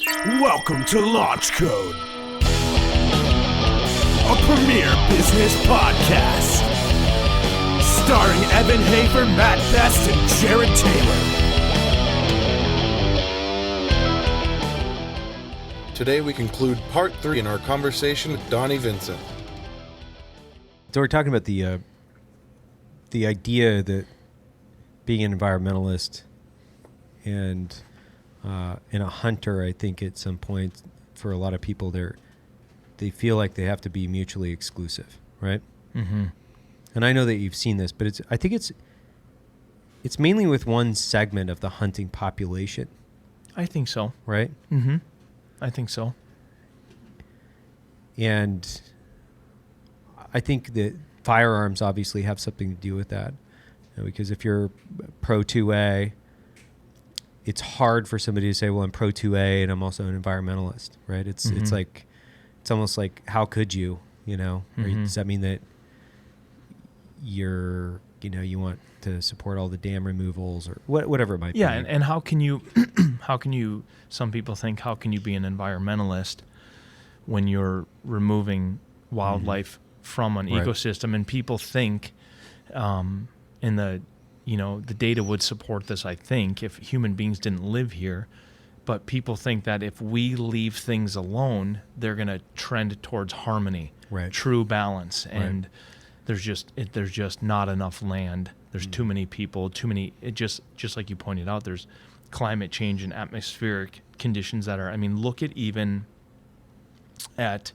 Welcome to Launch Code, a premier business podcast, starring Evan Hafer, Matt Best, and Jared Taylor. Today we conclude part 3 in our conversation with Donnie Vincent. So we're talking about the idea that being an environmentalist and a hunter, I think at some point for a lot of people, they feel like they have to be mutually exclusive, right? Mm-hmm. And I know that you've seen this, but I think it's mainly with one segment of the hunting population. I think so. Right? Mm-hmm. I think so. And I think that firearms obviously have something to do with that. Because if you're pro 2A, it's hard for somebody to say, well, I'm pro 2A and I'm also an environmentalist, right? It's almost like, how could you, Mm-hmm. Or does that mean that you want to support all the dam removals or whatever it might be? Yeah, and how can you, some people think, how can you be an environmentalist when you're removing wildlife from an ecosystem? And people think, the data would support this, I think, if human beings didn't live here. But people think that if we leave things alone, they're going to trend towards harmony, true balance. And there's just not enough land. There's too many people, just like you pointed out, there's climate change and atmospheric conditions that are, look at even at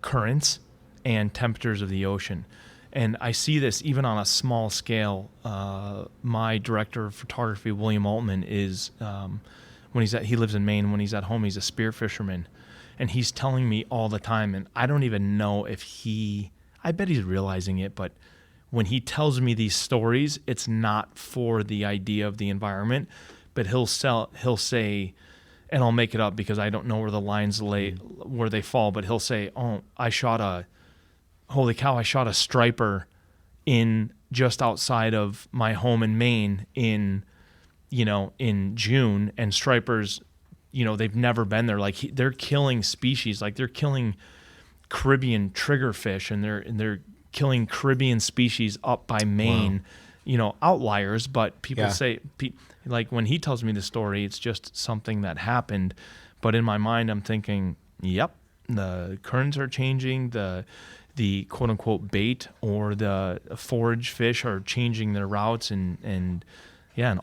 currents and temperatures of the ocean. And I see this even on a small scale. My director of photography, William Altman, is he lives in Maine. When he's at home, he's a spear fisherman, and he's telling me all the time. And I don't even know if I bet he's realizing it, but when he tells me these stories, it's not for the idea of the environment, but he'll say, and I'll make it up because I don't know where the lines where they fall, but he'll say, "Oh, holy cow, I shot a striper in just outside of my home in Maine in June, and stripers, they've never been there. Like they're killing species, like they're killing Caribbean triggerfish, and they're killing Caribbean species up by Maine, outliers. But people say, like when he tells me the story, it's just something that happened. But in my mind, I'm thinking, yep, the currents are changing, the quote unquote bait or the forage fish are changing their routes, and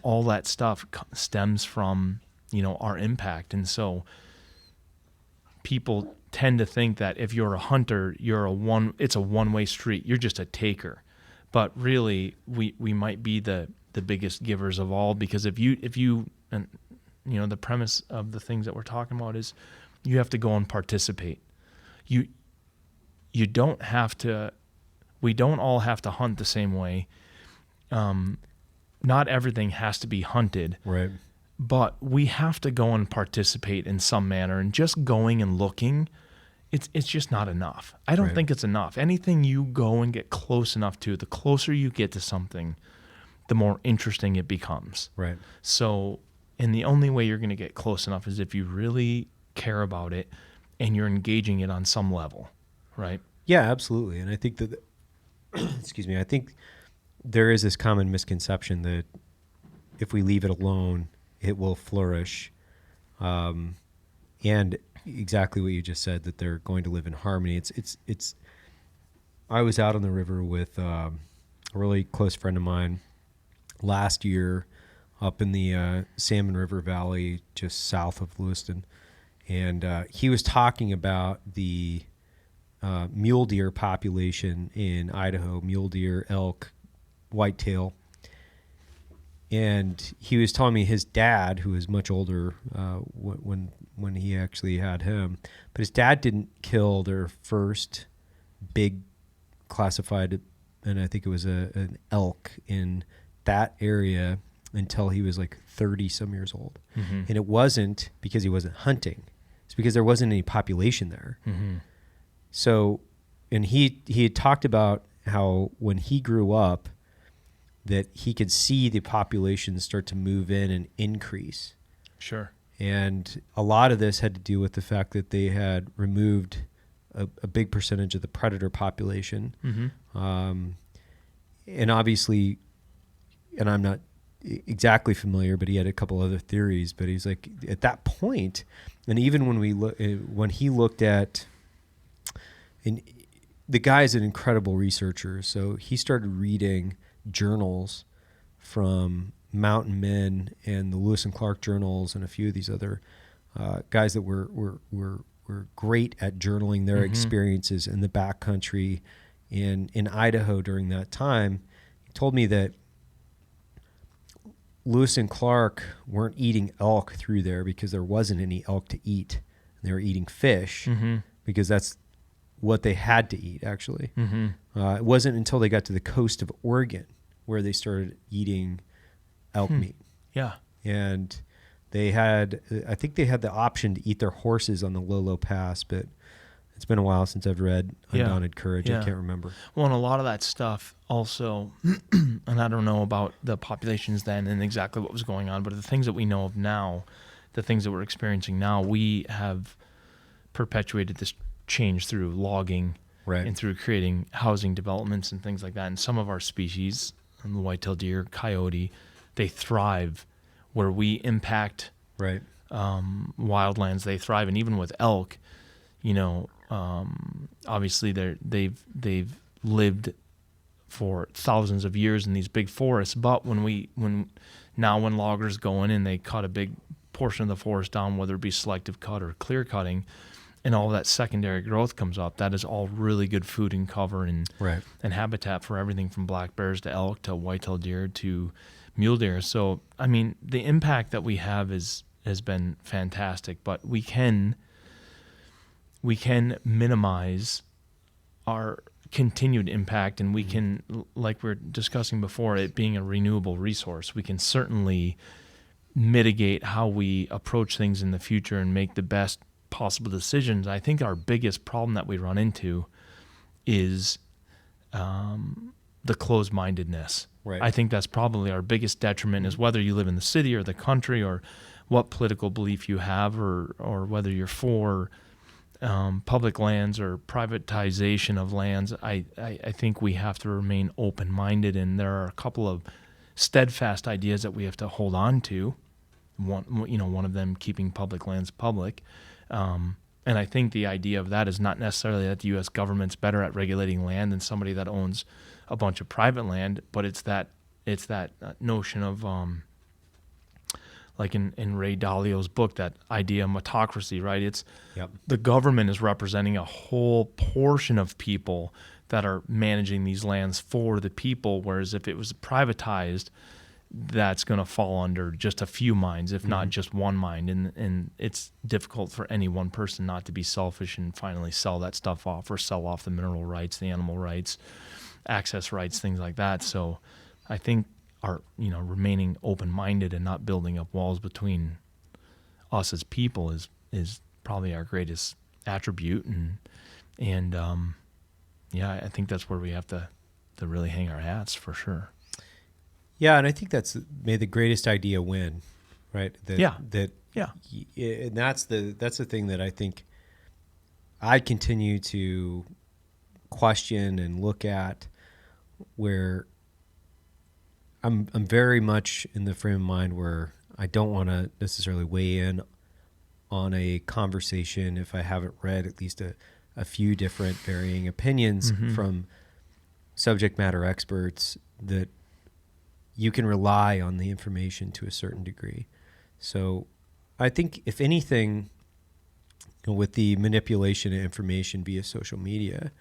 all that stuff stems from, our impact. And so people tend to think that if you're a hunter, it's a one-way street. You're just a taker. But really we might be the biggest givers of all, because if you the premise of the things that we're talking about is you have to go and participate. You don't have to, we don't all have to hunt the same way. Not everything has to be hunted. Right. But we have to go and participate in some manner, and just going and looking, it's just not enough. I don't think it's enough. Anything you go and get close enough to, the closer you get to something, the more interesting it becomes. Right. So, and the only way you're going to get close enough is if you really care about it and you're engaging it on some level. Right. Yeah, absolutely. And I think that, I think there is this common misconception that if we leave it alone, it will flourish. And exactly what you just said, that they're going to live in harmony. It's, I was out on the river with a really close friend of mine last year up in the Salmon River Valley, just south of Lewiston. And he was talking about the mule deer population in Idaho, mule deer, elk, whitetail. And he was telling me his dad, who was much older when he actually had him, but his dad didn't kill their first big classified, and I think it was an elk in that area until he was like 30 some years old. Mm-hmm. And it wasn't because he wasn't hunting. It's because there wasn't any population there. Mm-hmm. So, and he had talked about how when he grew up, that he could see the population start to move in and increase. Sure. And a lot of this had to do with the fact that they had removed a big percentage of the predator population. And obviously, and I'm not exactly familiar, but he had a couple other theories. But he's like, at that point, and even when he looked at, and the guy's an incredible researcher, so he started reading journals from Mountain Men and the Lewis and Clark journals and a few of these other guys that were great at journaling their experiences in the backcountry in Idaho during that time. He told me that Lewis and Clark weren't eating elk through there because there wasn't any elk to eat. They were eating fish because that's what they had to eat, actually. It wasn't until they got to the coast of Oregon where they started eating elk meat. Yeah. And I think they had the option to eat their horses on the Lolo Pass, but it's been a while since I've read Undaunted Courage. I can't remember. Well, and a lot of that stuff also, and I don't know about the populations then and exactly what was going on, but the things that we know of now, the things that we're experiencing now, we have perpetuated this change through logging and through creating housing developments and things like that. And some of our species, the white-tailed deer, coyote, they thrive where we impact wildlands. They thrive, and even with elk, obviously they've lived for thousands of years in these big forests. But when loggers go in and they cut a big portion of the forest down, whether it be selective cut or clear cutting, and all that secondary growth comes up, that is all really good food and cover and habitat for everything from black bears to elk to white-tailed deer to mule deer. So, I mean, the impact that we have has been fantastic, but we can minimize our continued impact, and we can, like we were discussing before, it being a renewable resource, we can certainly mitigate how we approach things in the future and make the best possible decisions. I think our biggest problem that we run into is the closed-mindedness. I think that's probably our biggest detriment, is whether you live in the city or the country or what political belief you have, or whether you're for public lands or privatization of lands. I think we have to remain open-minded, and there are a couple of steadfast ideas that we have to hold on to. One of them keeping public lands public. And I think the idea of that is not necessarily that the U.S. government's better at regulating land than somebody that owns a bunch of private land, but it's that notion of like in Ray Dalio's book, that idea of autocracy, right? It's the government is representing a whole portion of people that are managing these lands for the people, whereas if it was privatized, that's going to fall under just a few minds, if not just one mind. And it's difficult for any one person not to be selfish and finally sell that stuff off, or sell off the mineral rights, the animal rights, access rights, things like that. So I think our, remaining open-minded and not building up walls between us as people is probably our greatest attribute. And I think that's where we have to really hang our hats, for sure. Yeah, and I think may the greatest idea win, right? And that's the thing that I think I continue to question and look at, where I'm very much in the frame of mind where I don't want to necessarily weigh in on a conversation if I haven't read at least a few different varying opinions from subject matter experts, that you can rely on the information to a certain degree. So I think, if anything, with the manipulation of information via social media,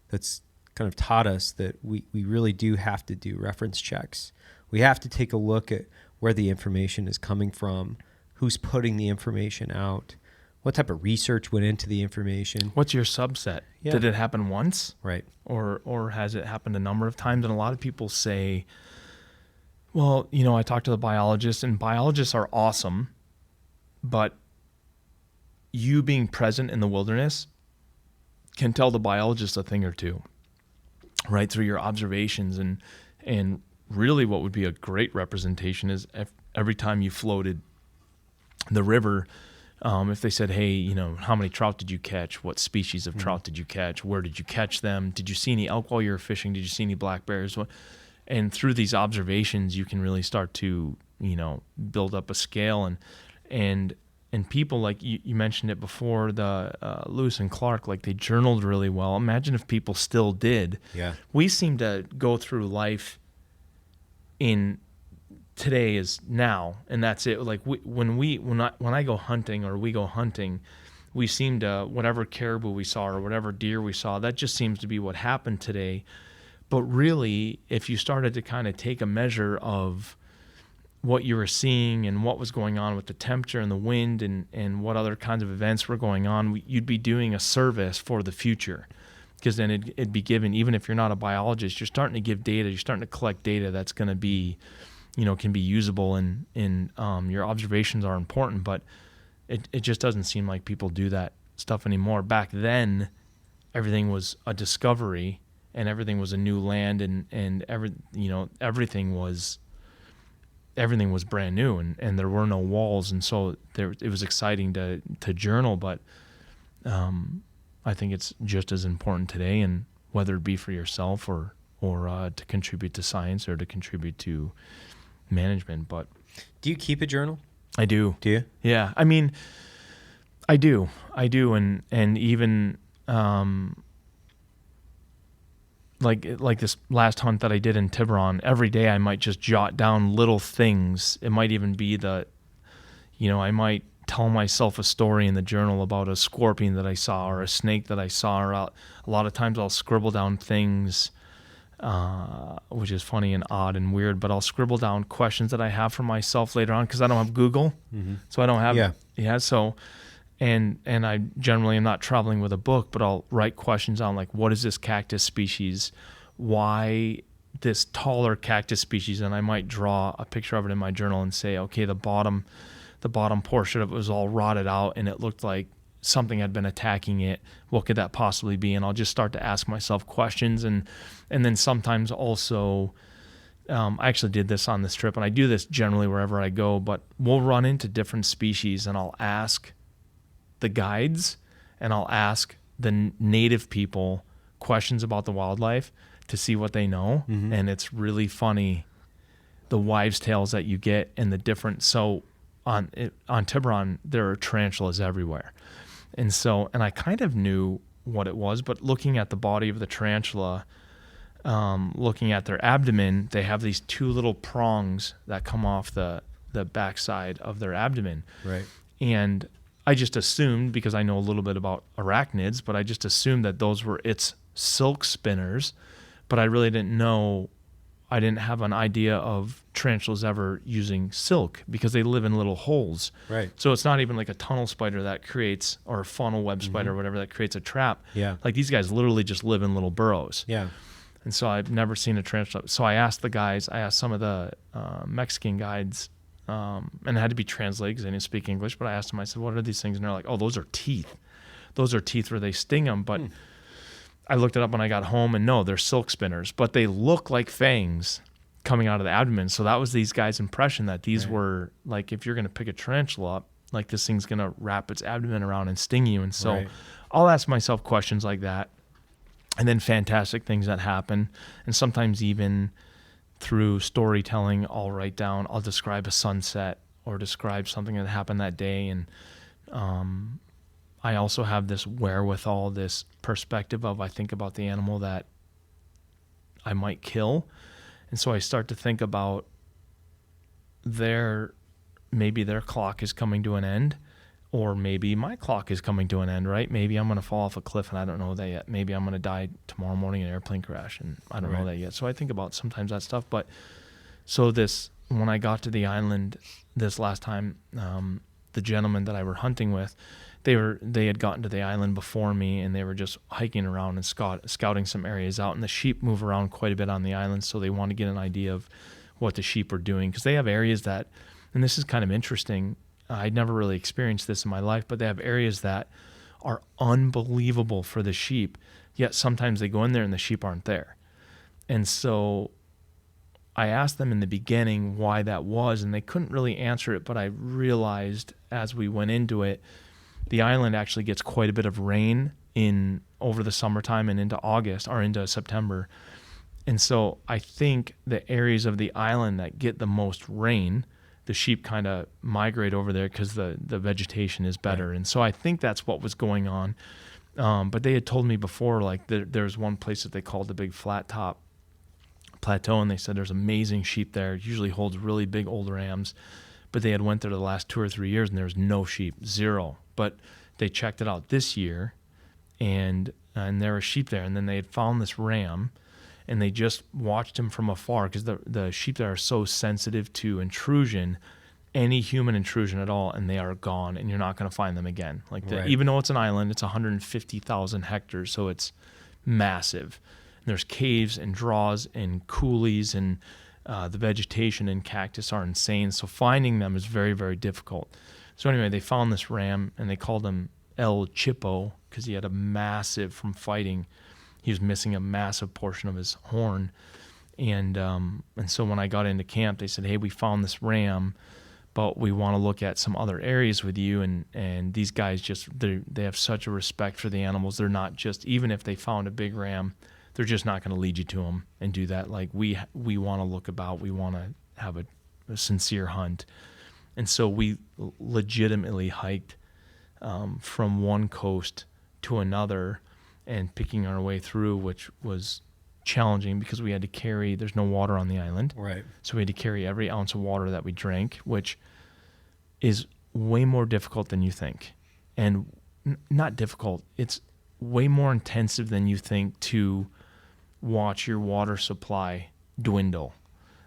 that's kind of taught us that we really do have to do reference checks. We have to take a look at where the information is coming from, who's putting the information out, what type of research went into the information. What's your subset? Yeah. Did it happen once? Right. Or has it happened a number of times? And a lot of people say, well, I talked to the biologists, and biologists are awesome, but you being present in the wilderness can tell the biologist a thing or two, right, through your observations. And really what would be a great representation is every time you floated the river, if they said, hey, you know, how many trout did you catch? What species of trout did you catch? Where did you catch them? Did you see any elk while you were fishing? Did you see any black bears? And through these observations, you can really start to, you know, build up a scale. And people, like you mentioned it before, the Lewis and Clark, like they journaled really well. Imagine if people still did. Yeah. We seem to go through life in today is now, and that's it. Like when I go hunting or we go hunting, we seem to, whatever caribou we saw or whatever deer we saw, that just seems to be what happened today. But really, if you started to kind of take a measure of what you were seeing and what was going on with the temperature and the wind and what other kinds of events were going on, you'd be doing a service for the future. Because then it'd be given, even if you're not a biologist, you're starting to give data, you're starting to collect data that's going to be, you know, can be usable, and your observations are important, but it just doesn't seem like people do that stuff anymore. Back then, everything was a discovery, and everything was a new land, and everything was brand new, and there were no walls, and so it was exciting to journal, but I think it's just as important today, and whether it be for yourself or to contribute to science or to contribute to management. But do you keep a journal? I do. Do you? Yeah. I mean, I do. And even like this last hunt that I did in Tiburon, every day I might just jot down little things. It might even be I might tell myself a story in the journal about a scorpion that I saw or a snake that I saw, or a lot of times I'll scribble down things, which is funny and odd and weird, but I'll scribble down questions that I have for myself later on, because I don't have Google, so I don't have so and I generally am not traveling with a book, but I'll write questions on, like, what is this cactus species, why this taller cactus species, and I might draw a picture of it in my journal and say, okay, the bottom portion of it was all rotted out and it looked like something had been attacking it. What could that possibly be? And I'll just start to ask myself questions, and then sometimes also, I actually did this on this trip, and I do this generally wherever I go, but we'll run into different species, and I'll ask the guides and I'll ask the native people questions about the wildlife to see what they know. And it's really funny, the wives' tales that you get and the different. So on Tiburon, there are tarantulas everywhere. And I kind of knew what it was, but looking at the body of the tarantula, looking at their abdomen, they have these two little prongs that come off the backside of their abdomen. Right. And I just assumed, because I know a little bit about arachnids, but I just assumed that those were its silk spinners, but I really didn't know. I didn't have an idea of tarantulas ever using silk, because they live in little holes. Right. So it's not even like a tunnel spider that creates, or a funnel web spider or whatever that creates a trap. Yeah. Like, these guys literally just live in little burrows. Yeah. And so I've never seen a tarantula. So I asked some of the Mexican guides, and it had to be translated because they didn't speak English, but I asked them, I said, what are these things? And they're like, oh, those are teeth. Those are teeth where they sting them. But I looked it up when I got home, and no, they're silk spinners, but they look like fangs coming out of the abdomen. So that was these guys' impression, that these were, like, if you're going to pick a tarantula up, like, this thing's going to wrap its abdomen around and sting you. And so I'll ask myself questions like that, and then fantastic things that happen. And sometimes even through storytelling, I'll describe a sunset or describe something that happened that day. And I also have this wherewithal, this perspective of, I think about the animal that I might kill. And so I start to think about maybe their clock is coming to an end, or maybe my clock is coming to an end, right? Maybe I'm going to fall off a cliff and I don't know that yet. Maybe I'm going to die tomorrow morning in an airplane crash and I don't know that yet. So I think about sometimes that stuff. But so when I got to the island this last time, the gentleman that I were hunting with, they had gotten to the island before me, and they were just hiking around and scouting some areas out. And the sheep move around quite a bit on the island, so they want to get an idea of what the sheep are doing, because they have areas that, and this is kind of interesting, I'd never really experienced this in my life, but they have areas that are unbelievable for the sheep, yet sometimes they go in there and the sheep aren't there. And so I asked them in the beginning why that was, and they couldn't really answer it, but I realized as we went into it, the island actually gets quite a bit of rain over the summertime and into August or into September. And so I think the areas of the island that get the most rain, the sheep kind of migrate over there because the vegetation is better. Right. And so I think that's what was going on. But they had told me before, like there's one place that they called the Big Flat Top Plateau, and they said there's amazing sheep there. It usually holds really big old rams. But they had went there the last 2 or 3 years, and there was no sheep, zero. But they checked it out this year, and there were sheep there. And then they had found this ram, and they just watched him from afar because the sheep there are so sensitive to intrusion, any human intrusion at all, and they are gone, and you're not going to find them again. Even though it's an island, it's 150,000 hectares, so it's massive. And there's caves and draws and coulees, and the vegetation and cactus are insane. So finding them is very, very difficult. So anyway, they found this ram, and they called him El Chipo because he had from fighting. He was missing a massive portion of his horn. And so when I got into camp, they said, hey, we found this ram, but we want to look at some other areas with you. And these guys they have such a respect for the animals. They're not just, even if they found a big ram, they're just not going to lead you to them and do that. Like we want to look about, we want to have a sincere hunt. And so we legitimately hiked from one coast to another and picking our way through, which was challenging because we had to carry, there's no water on the island. Right. So we had to carry every ounce of water that we drank, which is way more difficult than you think. And not difficult, it's way more intensive than you think to watch your water supply dwindle.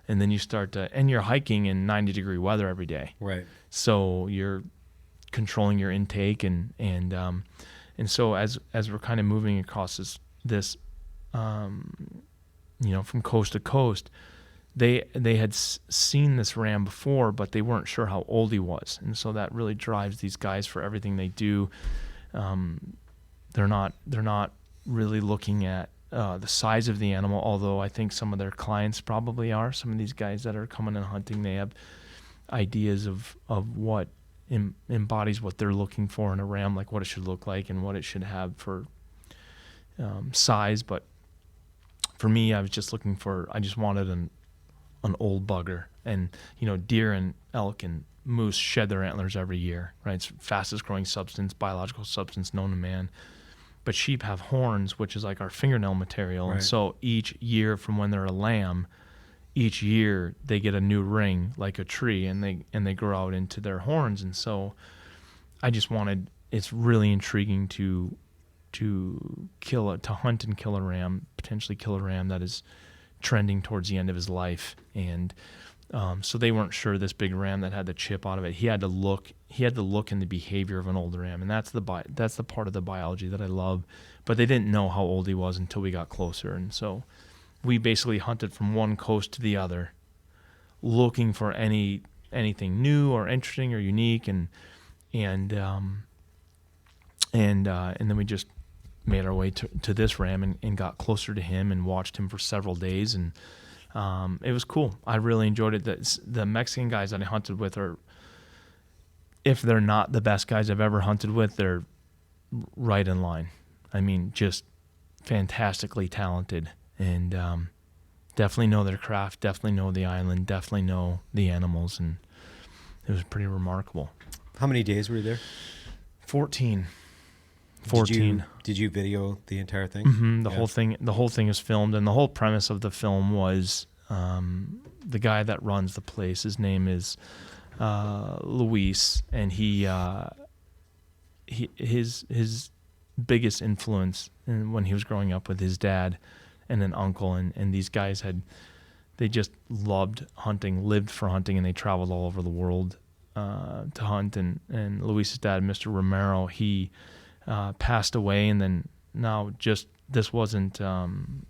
And then you start and you're hiking in 90-degree weather every day. Right. So you're controlling your intake and so as we're kind of moving across this from coast to coast, they had seen this ram before, but they weren't sure how old he was, and so that really drives these guys for everything they do. They're not really looking at the size of the animal, although I think some of their clients probably are. Some of these guys that are coming and hunting, they have ideas of what embodies what they're looking for in a ram, like what it should look like and what it should have for size. But for me, I just wanted an old bugger. And deer and elk and moose shed their antlers every year, right? It's fastest growing biological substance known to man. But sheep have horns, which is like our fingernail material. Right. And so each year from when they're a lamb, each year they get a new ring like a tree, and they grow out into their horns. And so I just wanted, it's really intriguing to hunt and kill a ram, potentially kill a ram that is trending towards the end of his life. And so they weren't sure this big ram that had the chip out of it. He had to look in the behavior of an old ram, and that's the part of the biology that I love. But they didn't know how old he was until we got closer, and so we basically hunted from one coast to the other, looking for anything new or interesting or unique, and then we just made our way to this ram and got closer to him and watched him for several days, and it was cool. I really enjoyed it. The Mexican guys that I hunted with are, if they're not the best guys I've ever hunted with, they're right in line. I mean, just fantastically talented, and definitely know their craft, definitely know the island, definitely know the animals, and it was pretty remarkable. How many days were you there? 14. Did you video the entire thing? Mm-hmm. The whole thing is filmed, and the whole premise of the film was the guy that runs the place. His name is Luis, and his biggest influence when he was growing up with his dad and an uncle, and these guys they just loved hunting, lived for hunting, and they traveled all over the world to hunt. And Luis's dad, Mr. Romero, he passed away, and then now this wasn't in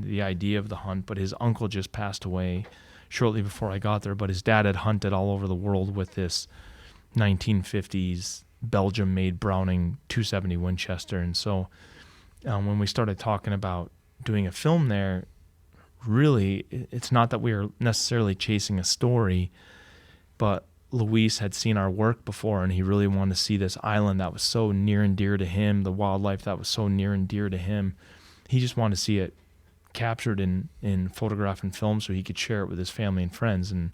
the idea of the hunt, but his uncle just passed away shortly before I got there. But his dad had hunted all over the world with this 1950s Belgium-made Browning 270 Winchester, and so when we started talking about doing a film there, really, it's not that we were necessarily chasing a story, but Luis had seen our work before, and he really wanted to see this island that was so near and dear to him, the wildlife that was so near and dear to him. He just wanted to see it captured in photograph and film so he could share it with his family and friends, and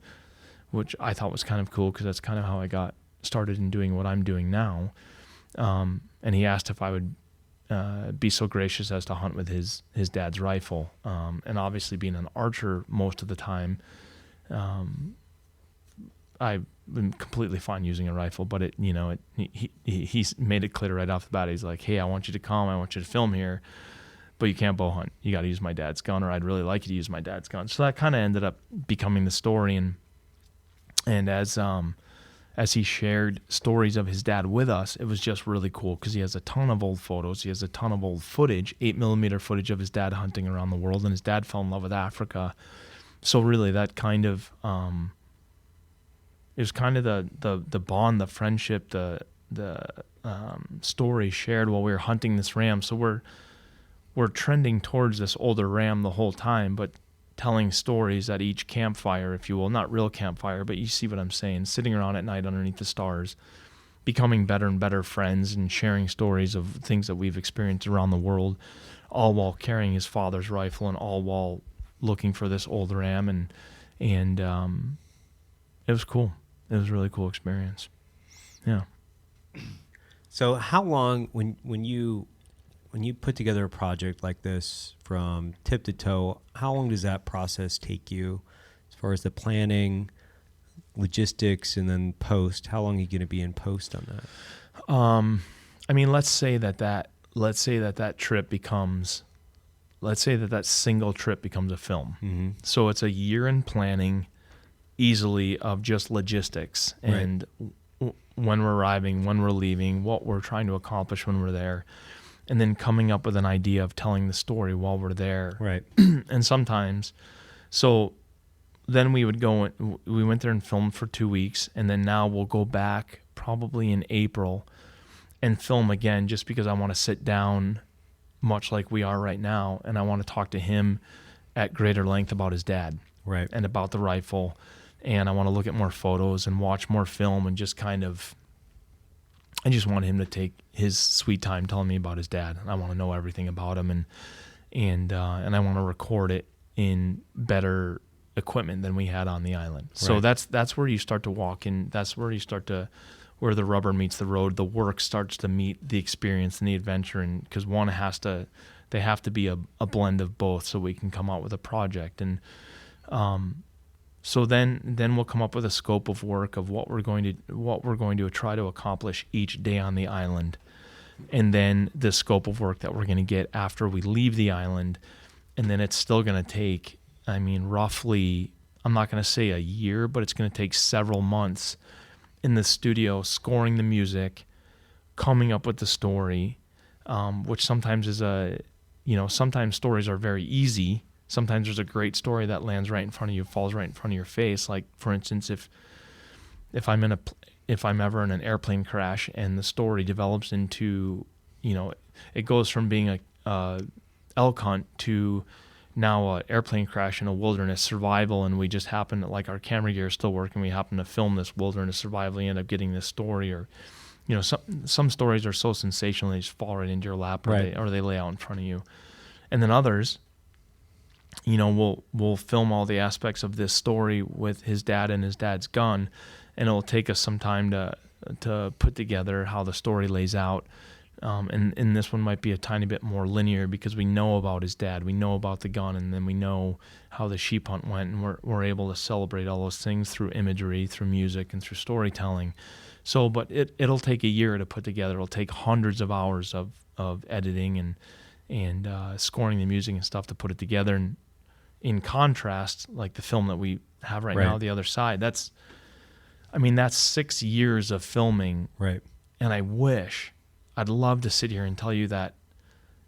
which I thought was kind of cool because that's kind of how I got started in doing what I'm doing now. And he asked if I would be so gracious as to hunt with his dad's rifle. And obviously being an archer most of the time, I've been completely fine using a rifle, but he's made it clear right off the bat. He's like, hey, I want you to come, I want you to film here, but you can't bow hunt. You got to use my dad's gun, or I'd really like you to use my dad's gun. So that kind of ended up becoming the story. And as he shared stories of his dad with us, it was just really cool because he has a ton of old photos. He has a ton of old footage, 8mm footage of his dad hunting around the world, and his dad fell in love with Africa. So really that kind of, it was kind of the bond, the friendship, the story shared while we were hunting this ram. So we're trending towards this older ram the whole time, but telling stories at each campfire, if you will, not real campfire, but you see what I'm saying, sitting around at night underneath the stars, becoming better and better friends and sharing stories of things that we've experienced around the world, all while carrying his father's rifle and all while looking for this old ram. And it was cool. It was a really cool experience. Yeah. So how long, when you put together a project like this from tip to toe, how long does that process take you as far as the planning, logistics, and then post? How long are you going to be in post on that? I mean, let's say that trip becomes, let's say that single trip becomes a film. Mm-hmm. So it's a year in planning easily of just logistics and when we're arriving, when we're leaving, what we're trying to accomplish when we're there. And then coming up with an idea of telling the story while we're there. Right. And sometimes, so then we went there and filmed for 2 weeks, and then now we'll go back probably in April and film again, just because I want to sit down much like we are right now, and I want to talk to him at greater length about his dad. Right. And about the rifle, and I want to look at more photos and watch more film, and just kind of, I just want him to take his sweet time telling me about his dad. I want to know everything about him, and I want to record it in better equipment than we had on the island. So that's where you start to walk in. That's where you start to, where the rubber meets the road. The work starts to meet the experience and the adventure, and because they have to be a blend of both, so we can come out with a project. And so then we'll come up with a scope of work of what we're going to try to accomplish each day on the island, and then the scope of work that we're going to get after we leave the island. And then it's still going to take, I mean, roughly, I'm not going to say a year, but it's going to take several months in the studio scoring the music, coming up with the story, which sometimes is sometimes stories are very easy. Sometimes there's a great story that lands right in front of you, falls right in front of your face. Like, for instance, if I'm ever in an airplane crash and the story develops into, it goes from being a elk hunt to now an airplane crash in a wilderness survival, and we just happen to, like, our camera gear is still working, we happen to film this wilderness survival, you end up getting this story. Or, some stories are so sensational they just fall right into your lap, or they lay out in front of you. And then others, we'll film all the aspects of this story with his dad and his dad's gun, and it'll take us some time to put together how the story lays out. And this one might be a tiny bit more linear because we know about his dad, we know about the gun, and then we know how the sheep hunt went, and we're able to celebrate all those things through imagery, through music, and through storytelling. So, but it'll take a year to put together. It'll take hundreds of hours of editing and scoring the music and stuff to put it together. And in contrast, like the film that we have right now, The Other Side, that's 6 years of filming. Right. And I'd love to sit here and tell you that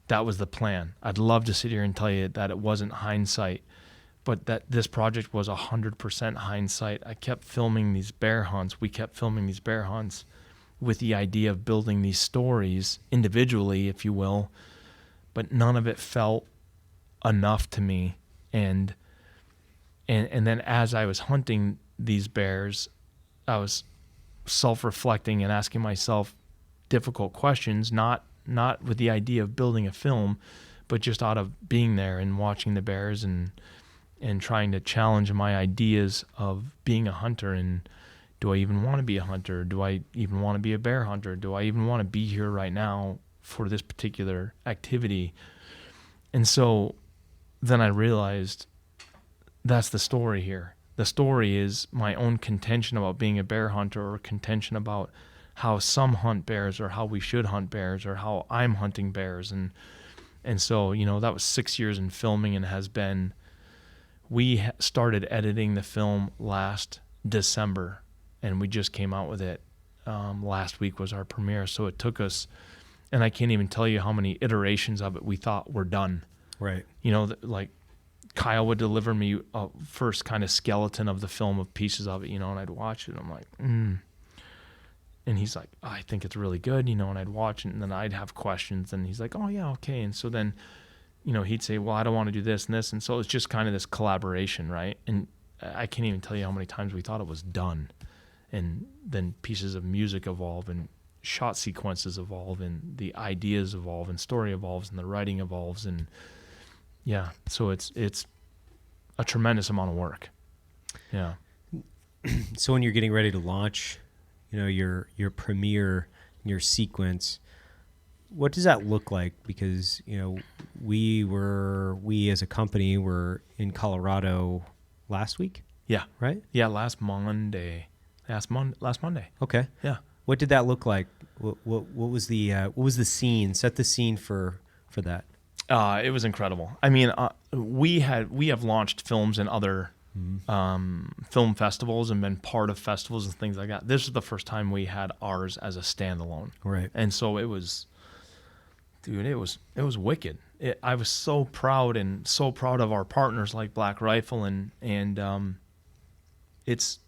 was the plan. I'd love to sit here and tell you that it wasn't hindsight, but that this project was 100% hindsight. I kept filming these bear hunts. We kept filming these bear hunts with the idea of building these stories individually, if you will, but none of it felt enough to me. And then as I was hunting these bears, I was self-reflecting and asking myself difficult questions, not with the idea of building a film, but just out of being there and watching the bears and trying to challenge my ideas of being a hunter. And do I even want to be a hunter? Do I even want to be a bear hunter? Do I even want to be here right now for this particular activity? And so then I realized that's the story here. The story is my own contention about being a bear hunter, or contention about how some hunt bears, or how we should hunt bears, or how I'm hunting bears. And so, that was 6 years in filming, and has been, we started editing the film last December, and we just came out with it. Last week was our premiere. So it took us, and I can't even tell you how many iterations of it we thought were done. Right. Like Kyle would deliver me a first kind of skeleton of the film, of pieces of it, and I'd watch it. And I'm like, And he's like, I think it's really good, and I'd watch it, and then I'd have questions, and he's like, oh yeah, okay. And so then, he'd say, well, I don't want to do this and this. And so it's just kind of this collaboration, right? And I can't even tell you how many times we thought it was done. And then pieces of music evolve, and shot sequences evolve, and the ideas evolve, and story evolves, and the writing evolves. And yeah, so it's a tremendous amount of work. Yeah. So when you're getting ready to launch, your premiere, your sequence, what does that look like? Because, we as a company were in Colorado last week. Yeah. Right? Yeah. Last Monday. Okay. Yeah. What did that look like? What was the scene? Set the scene for that. It was incredible. I mean, we have launched films in other film festivals and been part of festivals and things like that. This is the first time we had ours as a standalone. Right. And so it was wicked. I was so proud of our partners like Black Rifle and it's,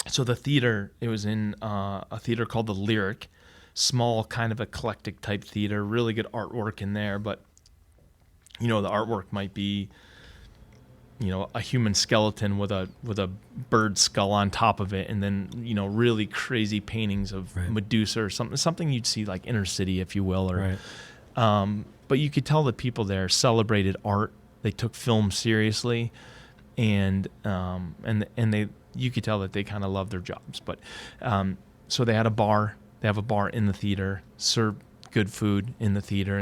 so the theater, it was in a theater called the Lyric, small kind of eclectic type theater, really good artwork in there, but the artwork might be, a human skeleton with a bird skull on top of it, and then, really crazy paintings of Medusa or something you'd see like Inner City, if you will, or but you could tell the people there celebrated art. They took film seriously, and you could tell that they kind of loved their jobs. But so they had a bar. They have a bar in the theater, serve good food in the theater,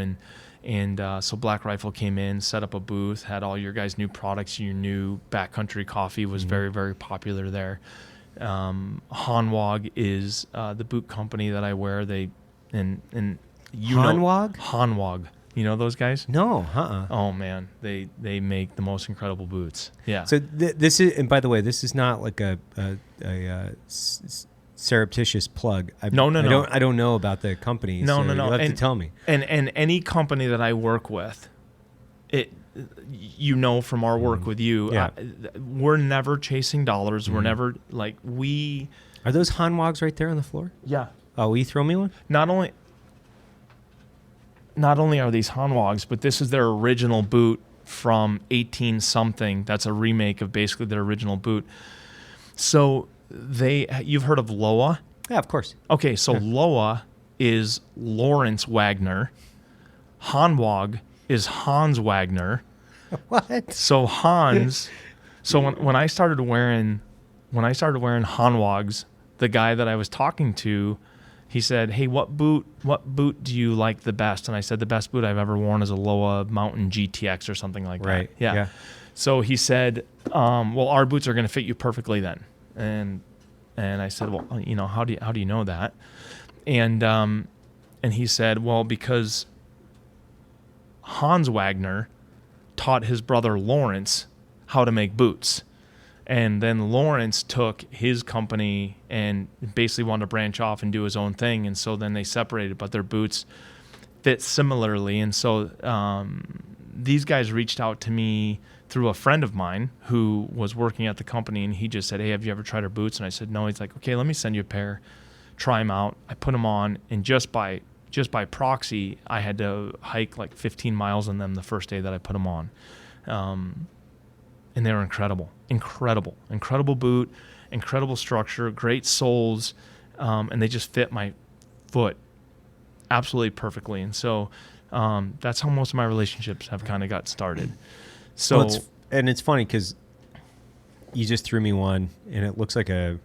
and so Black Rifle came in, set up a booth, had all your guys' new products. Your new Backcountry coffee was very, very popular there. Hanwag is the boot company that I wear. Hanwag. You know those guys? No, Oh man, they make the most incredible boots. Yeah. So this is, and by the way, this is not like a surreptitious plug. No. I don't know about the company. No. You'll have to tell me. And any company that I work with, from our work with you, we're never chasing dollars. We're never Are those Hanwags right there on the floor? Yeah. Oh, will you throw me one? Not only are these Hanwags, but this is their original boot from 18 something. That's a remake of basically their original boot. So you've heard of Loa? Yeah, of course. Okay, so Loa is Lawrence Wagner. Hanwag is Hans Wagner. What? So Hans. So when I started wearing Hanwags, the guy that I was talking to, he said, "Hey, what boot do you like the best?" And I said, "The best boot I've ever worn is a Loa Mountain GTX or something like that." Right. Yeah. So he said, "Well, our boots are going to fit you perfectly then." And I said, "Well, how do you know that?" And he said, "Well, because Hans Wagner taught his brother Lawrence how to make boots." And then Lawrence took his company and basically wanted to branch off and do his own thing. And so then they separated, but their boots fit similarly. And so these guys reached out to me through a friend of mine who was working at the company. And he just said, "Hey, have you ever tried our boots?" And I said, "No." He's like, "Okay, let me send you a pair. Try them out." I put them on. And just by proxy, I had to hike like 15 miles in them the first day that I put them on. and they were incredible boot, incredible structure, great soles, and they just fit my foot absolutely perfectly. And so that's how most of my relationships have kind of got started. So it's funny because you just threw me one, and it looks like a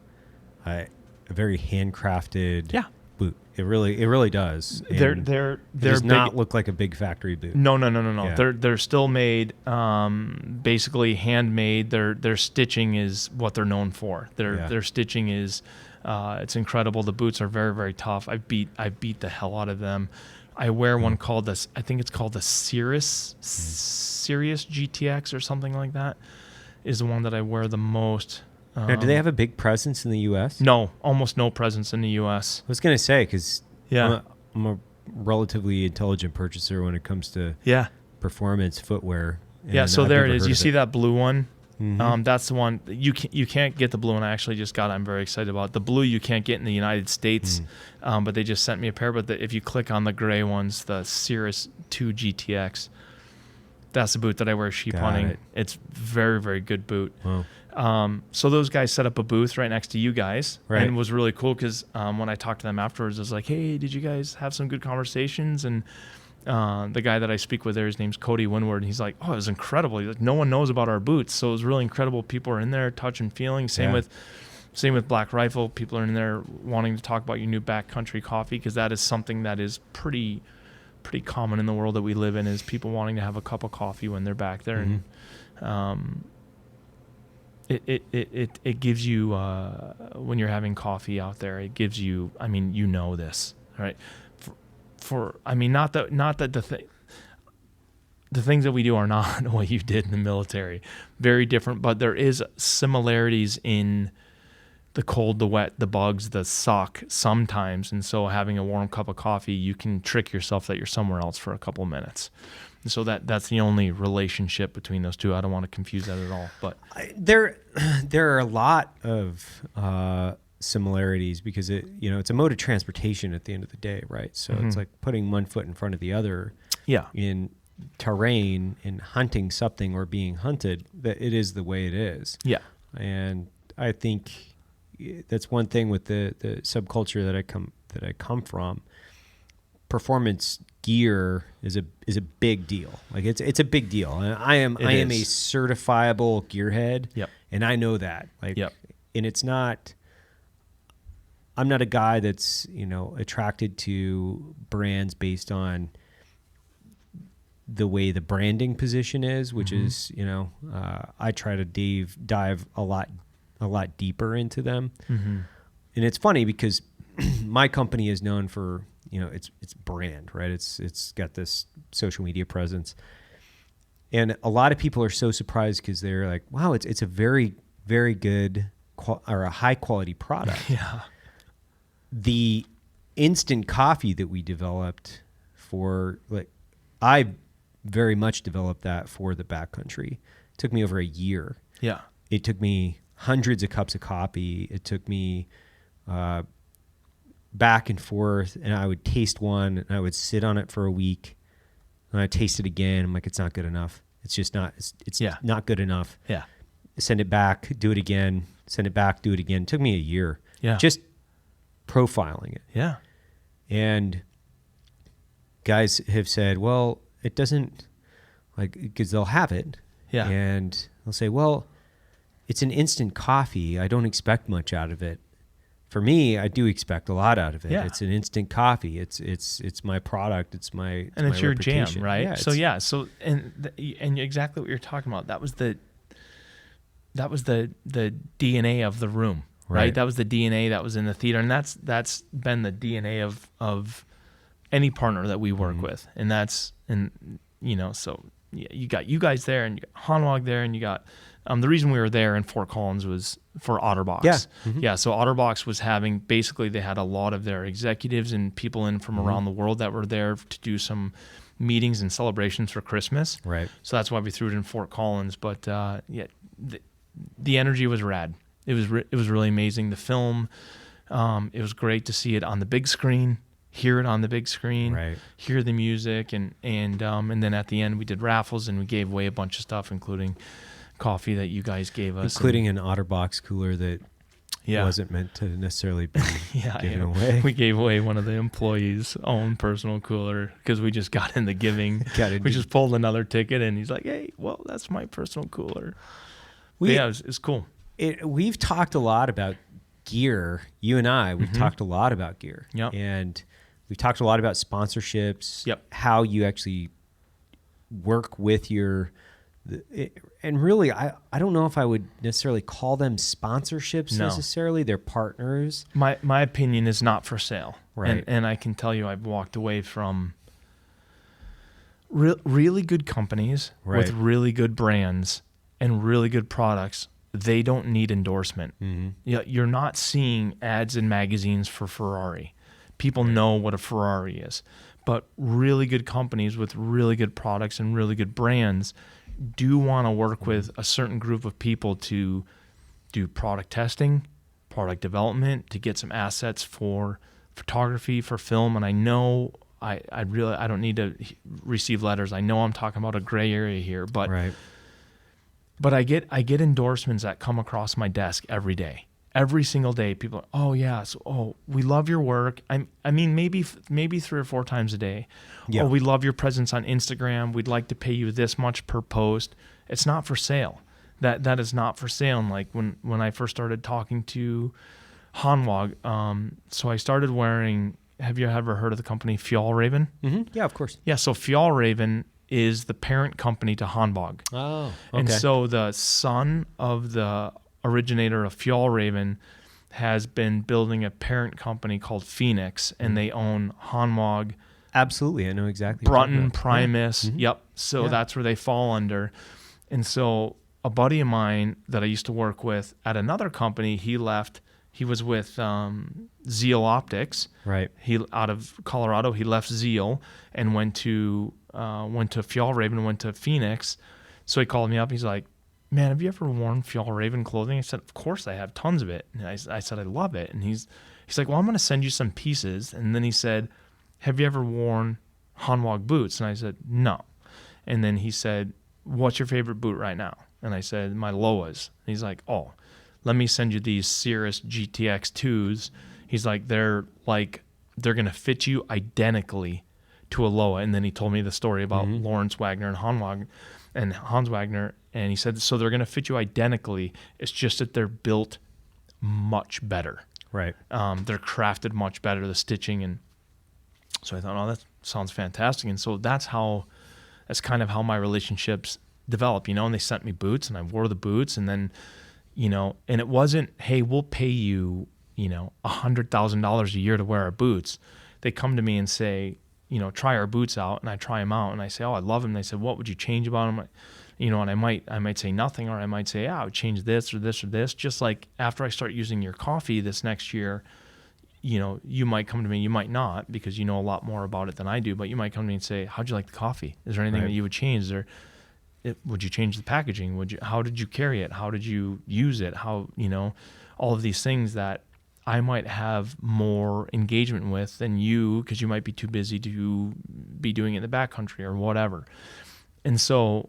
very handcrafted boot. It really does. And they're does big, not look like a big factory boot. No. Yeah. They're still made, basically handmade. Their stitching is what they're known for. Their stitching is it's incredible. The boots are very, very tough. I beat the hell out of them. I wear one called I think it's called the Sirius GTX or something like that, is the one that I wear the most. Now, do they have a big presence in the U.S.? No, almost no presence in the U.S. I was going to say, because Yeah. I'm a relatively intelligent purchaser when it comes to performance footwear. Yeah, so I've there never it is. heard You of see it. that blue one? Mhm. That's the one. You can't get the blue one I actually just got. I'm very excited about. The blue you can't get in the United States, but they just sent me a pair. But if you click on the gray ones, the Cirrus 2 GTX, that's the boot that I wear sheep Got hunting. it. It's very, very good boot. Wow. So those guys set up a booth right next to you guys, Right. and it was really cool because when I talked to them afterwards, I was like, "Hey, did you guys have some good conversations?" And the guy that I speak with there, his name's Cody Winward, and he's like, "Oh, it was incredible. He's like, no one knows about our boots, so it was really incredible. People are in there touching, feeling. Same with Black Rifle. People are in there wanting to talk about your new backcountry coffee because that is something that is pretty common in the world that we live in, is people wanting to have a cup of coffee when they're back there." And it gives you when you're having coffee out there, it gives you, I mean, you know this, right? I mean, not that the things that we do are not what you did in the military, very different, but there is similarities in the cold, the wet, the bugs, the suck sometimes. And so having a warm cup of coffee, you can trick yourself that you're somewhere else for a couple of minutes. And so that's the only relationship between those two. I don't want to confuse that at all. But There are a lot of similarities because it's a mode of transportation at the end of the day, right? So it's like putting one foot in front of the other. Yeah. In terrain, in hunting something or being hunted, that it is the way it is. Yeah. And I think that's one thing with the subculture that I come from. Performance gear is a big deal. Like it's a big deal. And I am a certifiable gearhead. Yep. And I know that. Like, Yep. And it's not. I'm not a guy that's attracted to brands based on the way the branding position is, which is I try to dive a lot deeper into them. And it's funny because my company is known for its brand, right? It's got this social media presence, and a lot of people are so surprised because they're like, wow, it's a very, very good or a high quality product. Yeah. The instant coffee that we developed I very much developed that for the backcountry. It took me over a year. Yeah. It took me hundreds of cups of coffee. It took me back and forth, and I would taste one, and I would sit on it for a week, and I'd taste it again. I'm like, it's not good enough. It's just not. It's not good enough. Yeah. Send it back, do it again. Send it back, do it again. It took me a year. Yeah. Just profiling it. Yeah. And guys have said, well, it doesn't, because they'll have it. Yeah. And they'll say, well, it's an instant coffee. I don't expect much out of it. For me, I do expect a lot out of it. Yeah. It's an instant coffee. It's my product. It's and my it's your jam, reputation. right? Yeah, and exactly what you're talking about. That was the DNA of the room, right? That was the DNA that was in the theater, and that's been the DNA of any partner that we work with, so yeah, you got you guys there, and you got Hanwag there, and you got the reason we were there in Fort Collins was for Otterbox. Yeah. Mm-hmm. Yeah. So Otterbox was basically they had a lot of their executives and people in from around the world that were there to do some meetings and celebrations for Christmas. Right. So that's why we threw it in Fort Collins. But the energy was rad. It was really amazing. The film, it was great to see it on the big screen, hear it on the big screen, Right. hear the music, and then at the end we did raffles and we gave away a bunch of stuff, including coffee that you guys gave us, including an OtterBox cooler that wasn't meant to necessarily be given away. We gave away one of the employees' own personal cooler because we just got into giving. We just pulled another ticket, and he's like, "Hey, well, that's my personal cooler." It's cool. We've talked a lot about gear. You and I, we've talked a lot about gear. Yep. And we've talked a lot about sponsorships. Yep. How you actually work with and really, I don't know if I would necessarily call them sponsorships necessarily. They're partners. My opinion is not for sale. Right. And I can tell you I've walked away from really good companies with really good brands and really good products. They don't need endorsement. You're not seeing ads in magazines for Ferrari. People know what a Ferrari is. But really good companies with really good products and really good brands do want to work with a certain group of people to do product testing, product development, to get some assets for photography, for film. And I know I don't need to receive letters. I know I'm talking about a gray area here, but I get endorsements that come across my desk every day. Every single day, people are, oh yeah, we love your work. I mean, maybe 3 or 4 times a day. Yeah. Oh, we love your presence on Instagram. We'd like to pay you this much per post. It's not for sale. That is not for sale. And like when I first started talking to Hanwag, so I started wearing. Have you ever heard of the company Fjallraven? Mm-hmm. Yeah, of course. Yeah, so Fjallraven is the parent company to Hanwag. Oh, okay. And so the son of the originator of Fjallraven has been building a parent company called Phoenix, and they own Hanwag. Absolutely, I know exactly. Brunton, Primus, yep. So that's where they fall under. And so a buddy of mine that I used to work with at another company, he left. He was with Zeal Optics. Right. He out of Colorado. He left Zeal and went to Fjallraven, went to Phoenix. So he called me up. He's like, "Man, have you ever worn Fjallraven clothing?" I said, "Of course I have, tons of it." And I said, "I love it." And he's like, "Well, I'm going to send you some pieces." And then he said, "Have you ever worn Hanwag boots?" And I said, "No." And then he said, "What's your favorite boot right now?" And I said, "My Loas." And he's like, "Oh, let me send you these Cirrus GTX 2s." He's like, they're going to fit you identically to a Loa. And then he told me the story about Lawrence Wagner and Hans Wagner. And he said, so they're going to fit you identically. It's just that they're built much better. Right. They're crafted much better, the stitching. And so I thought, oh, that sounds fantastic. And so that's kind of how my relationships develop, and they sent me boots and I wore the boots. And then, and it wasn't, hey, we'll pay you, $100,000 a year to wear our boots. They come to me and say, try our boots out, and I try them out and I say, oh, I love them. They said, what would you change about them? And I might say nothing, or I might say, I would change this or this or this. Just like after I start using your coffee this next year, you might come to me, you might not, because you know a lot more about it than I do, but you might come to me and say, how'd you like the coffee? Is there anything that you would change? Would you change the packaging? How did you carry it? How did you use it? How, all of these things that I might have more engagement with than you, because you might be too busy to be doing it in the backcountry or whatever. And so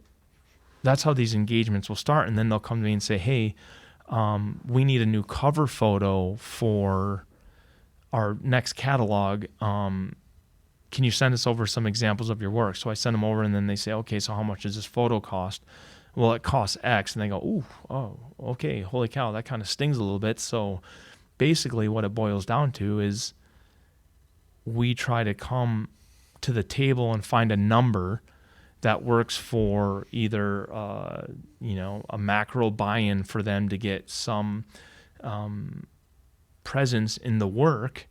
that's how these engagements will start. And then they'll come to me and say, hey, we need a new cover photo for our next catalog. Can you send us over some examples of your work? So I send them over, and then they say, okay, so how much does this photo cost? Well, it costs X. And they go, okay, holy cow, that kind of stings a little bit. So basically what it boils down to is we try to come to the table and find a number that works for either, a macro buy-in for them to get some presence in the work,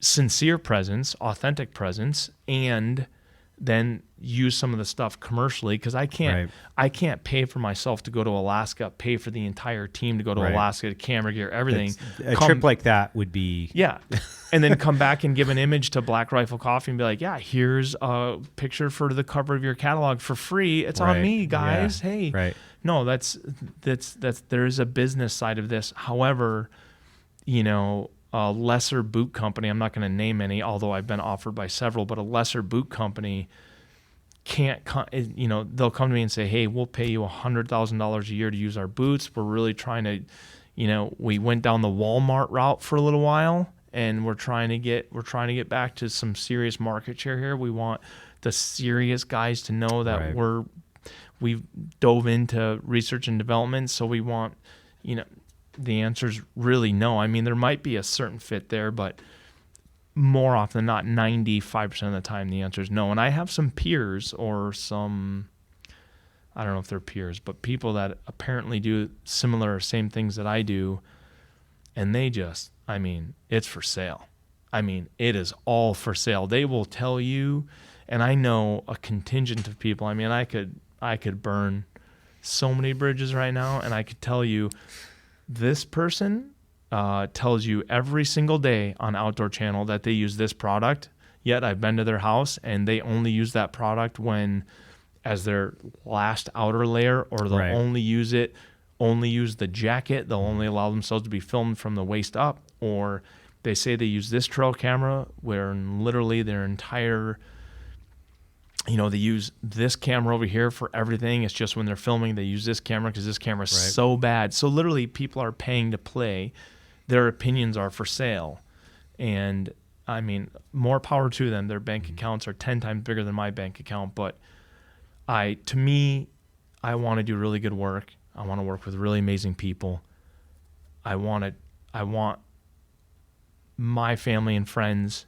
sincere presence, authentic presence, and then use some of the stuff commercially, because I can't pay for myself to go to Alaska, pay for the entire team to go to Alaska, camera gear, everything. A trip like that would be... Yeah. And then come back and give an image to Black Rifle Coffee and be like, yeah, here's a picture for the cover of your catalog for free. It's on me, guys. Yeah. Hey. Right. No, that's there is a business side of this. However, a lesser boot company, I'm not going to name any, although I've been offered by several, but a lesser boot company they'll come to me and say, hey, we'll pay you $100,000 a year to use our boots. We're really trying to, we went down the Walmart route for a little while, and we're trying to get back to some serious market share here. We want the serious guys to know that Right. we've dove into research and development. So we want, the answer's really no. I mean, there might be a certain fit there, but more often than not, 95% of the time, the answer is no. And I have some peers or some, I don't know if they're peers, but people that apparently do similar or same things that I do, and they just, it's for sale. It is all for sale. They will tell you, and I know a contingent of people. I could burn so many bridges right now, and I could tell you this person tells you every single day on Outdoor Channel that they use this product, yet I've been to their house and they only use that product as their last outer layer, or they'll only use the jacket. They'll only allow themselves to be filmed from the waist up, or they say they use this trail camera where literally their entire, they use this camera over here for everything. It's just when they're filming, they use this camera because this camera is so bad. So literally people are paying to play. Their opinions are for sale. And more power to them. Their bank accounts are 10 times bigger than my bank account. But I want to do really good work. I want to work with really amazing people. I want my family and friends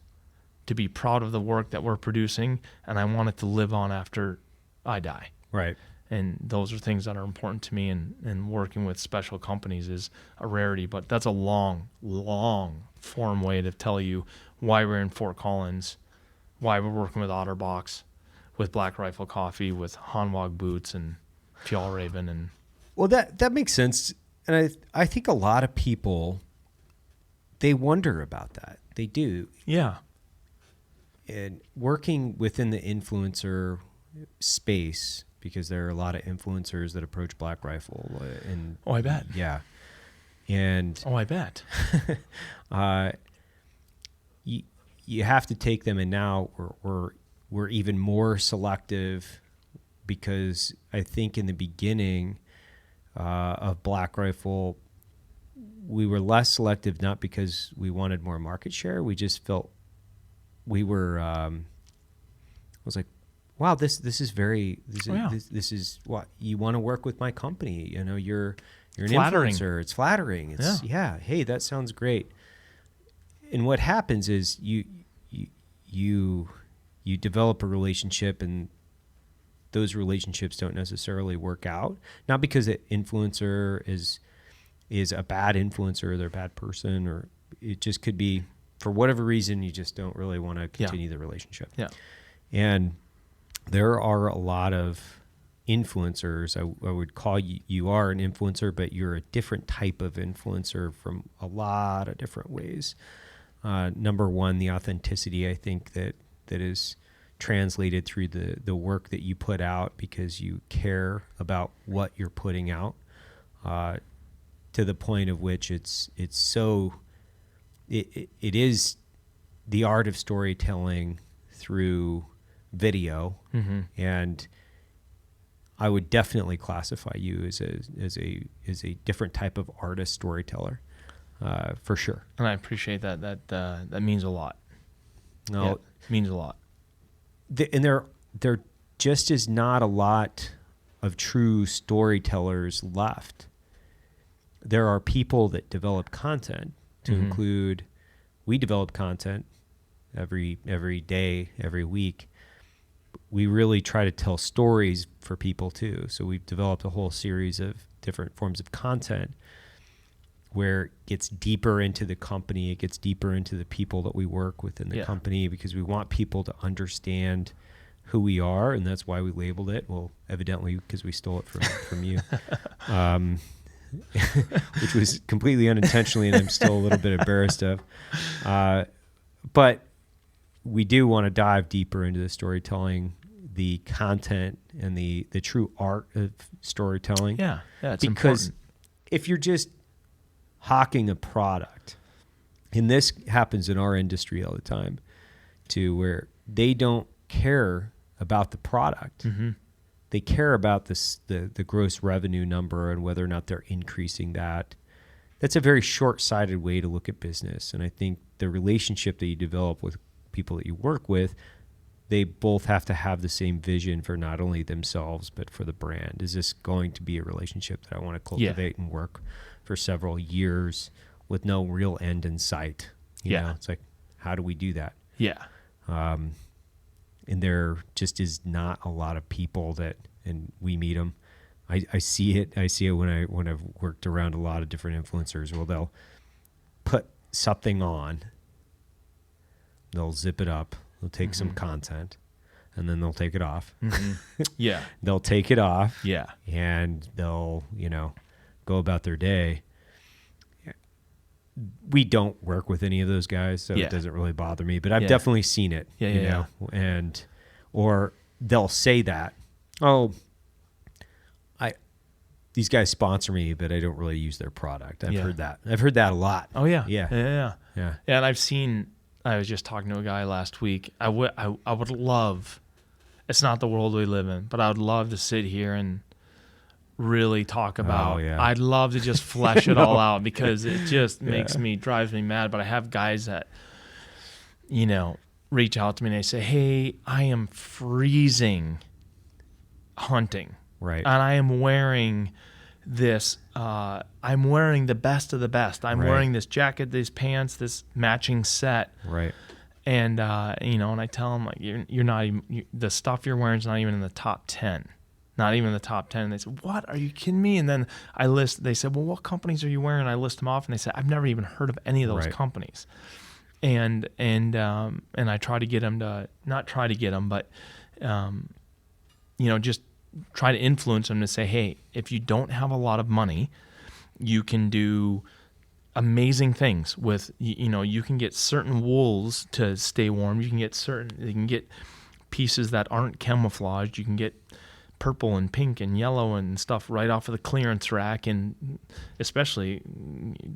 to be proud of the work that we're producing, and I want it to live on after I die. Right. And those are things that are important to me, and working with special companies is a rarity, but that's a long, long form way to tell you why we're in Fort Collins, why we're working with Otterbox, with Black Rifle Coffee, with Hanwag Boots and Fjallraven. And Well, that makes sense. And I think a lot of people, they wonder about that. They do. yeah. And working within the influencer space, because there are a lot of influencers that approach Black Rifle. And Oh, I bet. Yeah. And Oh, I bet. you have to take them, and now we're even more selective, because I think in the beginning of Black Rifle, we were less selective, not because we wanted more market share. We just felt we were. I was like, wow, this is very this is what you want to work with my company. You're an Flattering. influencer. It's flattering. It's hey, that sounds great. And what happens is you develop a relationship, and those relationships don't necessarily work out. Not because an influencer is a bad influencer, or they're a bad person, or it just could be for whatever reason you just don't really want to continue the relationship. Yeah. And there are a lot of influencers. I would call you are an influencer, but you're a different type of influencer from a lot of different ways. Number one, the authenticity, I think that is translated through the work that you put out, because you care about what you're putting out, to the point of which it is the art of storytelling through video. Mm-hmm. And I would definitely classify you as a different type of artist storyteller, for sure. And I appreciate that. That means a lot. No, It means a lot. And there just is not a lot of true storytellers left. There are people that develop content, to include, we develop content every day, every week. We really try to tell stories for people too. So we've developed a whole series of different forms of content where it gets deeper into the company, it gets deeper into the people that we work with in the company, because we want people to understand who we are, and that's why we labeled it. Well, evidently because we stole it from you. Which was completely unintentionally, and I'm still a little bit embarrassed of. But we do want to dive deeper into the storytelling, the content, and the true art of storytelling. Yeah, it's because important. if you're just hawking a product, and this happens in our industry all the time, too, where they don't care about the product. They care about the gross revenue number and whether or not they're increasing that. That's a very short-sighted way to look at business. And I think the relationship that you develop with people that you work with, they both have to have the same vision for not only themselves, but for the brand. Is this going to be a relationship that I want to cultivate and work for several years with no real end in sight? You know, it's like, how do we do that? Yeah. And there just is not a lot of people that, and we meet them. I see it. I see it when I've worked around a lot of different influencers. Well, they'll put something on, they'll zip it up, they'll take some content, and then they'll take it off. Yeah. They'll take it off. Yeah. And they'll, go about their day. We don't work with any of those guys, so it doesn't really bother me. But I've definitely seen it, you know, or they'll say that, these guys sponsor me, but I don't really use their product. I've heard that. I've heard that a lot. Oh yeah. Yeah. And I was just talking to a guy last week. I would love, it's not the world we live in, but I would love to sit here and really talk about, I'd love to just flesh it all out, because it just drives me mad. But I have guys that, reach out to me and they say, hey, I am freezing hunting. Right. And I am wearing this, I'm wearing the best of the best. I'm wearing this jacket, these pants, this matching set. Right. And, and I tell them, like, you're not even, the stuff you're wearing is not even in the top 10. Not even in the top 10. And they said, what? Are you kidding me? And then they said, well, what companies are you wearing? And I list them off, and they said, I've never even heard of any of those companies. And I try to get them to, not try to get them, but, just try to influence them to say, hey, if you don't have a lot of money, you can do amazing things with, you can get certain wools to stay warm. You can get pieces that aren't camouflaged. You can get purple and pink and yellow and stuff right off of the clearance rack. And especially,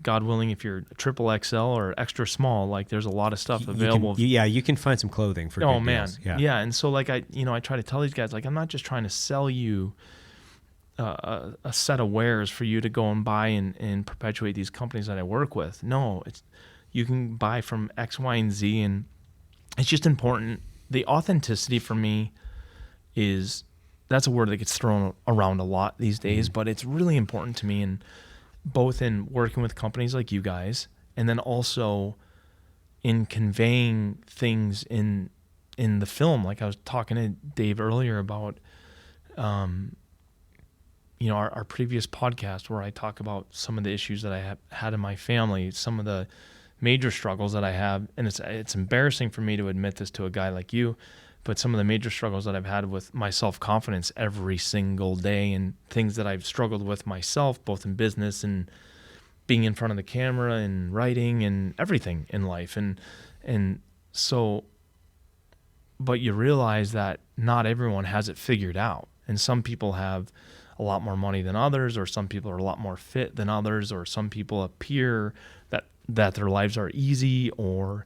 God willing, if you're triple XL or extra small, like, there's a lot of stuff available. You can find some clothing for good deals. Yeah. And so, like, I try to tell these guys, like, I'm not just trying to sell you a set of wares for you to go and buy and perpetuate these companies that I work with. No, you can buy from X, Y, and Z, and it's just important. The authenticity for me that's a word that gets thrown around a lot these days, but it's really important to me, and both in working with companies like you guys, and then also in conveying things in the film. Like I was talking to Dave earlier about, our previous podcast, where I talk about some of the issues that I have had in my family, some of the major struggles that I have, and it's embarrassing for me to admit this to a guy like you, but some of the major struggles that I've had with my self-confidence every single day, and things that I've struggled with myself, both in business and being in front of the camera and writing and everything in life. And so, but you realize that not everyone has it figured out. And some people have a lot more money than others, or some people are a lot more fit than others, or some people appear that their lives are easy, or,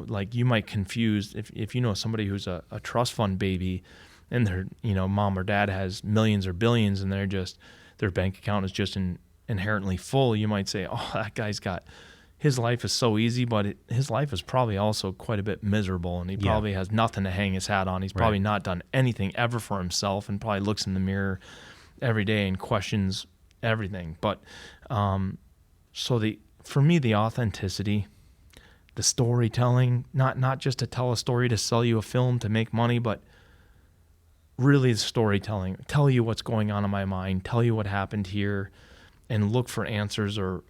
like, you might confuse, if you know somebody who's a trust fund baby, and their, mom or dad has millions or billions, and their bank account is just inherently full, you might say, oh, that guy's his life is so easy, but his life is probably also quite a bit miserable, and he probably has nothing to hang his hat on. He's probably not done anything ever for himself, and probably looks in the mirror every day and questions everything. But for me, the authenticity, the storytelling, not just to tell a story to sell you a film to make money, but really the storytelling, tell you what's going on in my mind, tell you what happened here, and look for answers or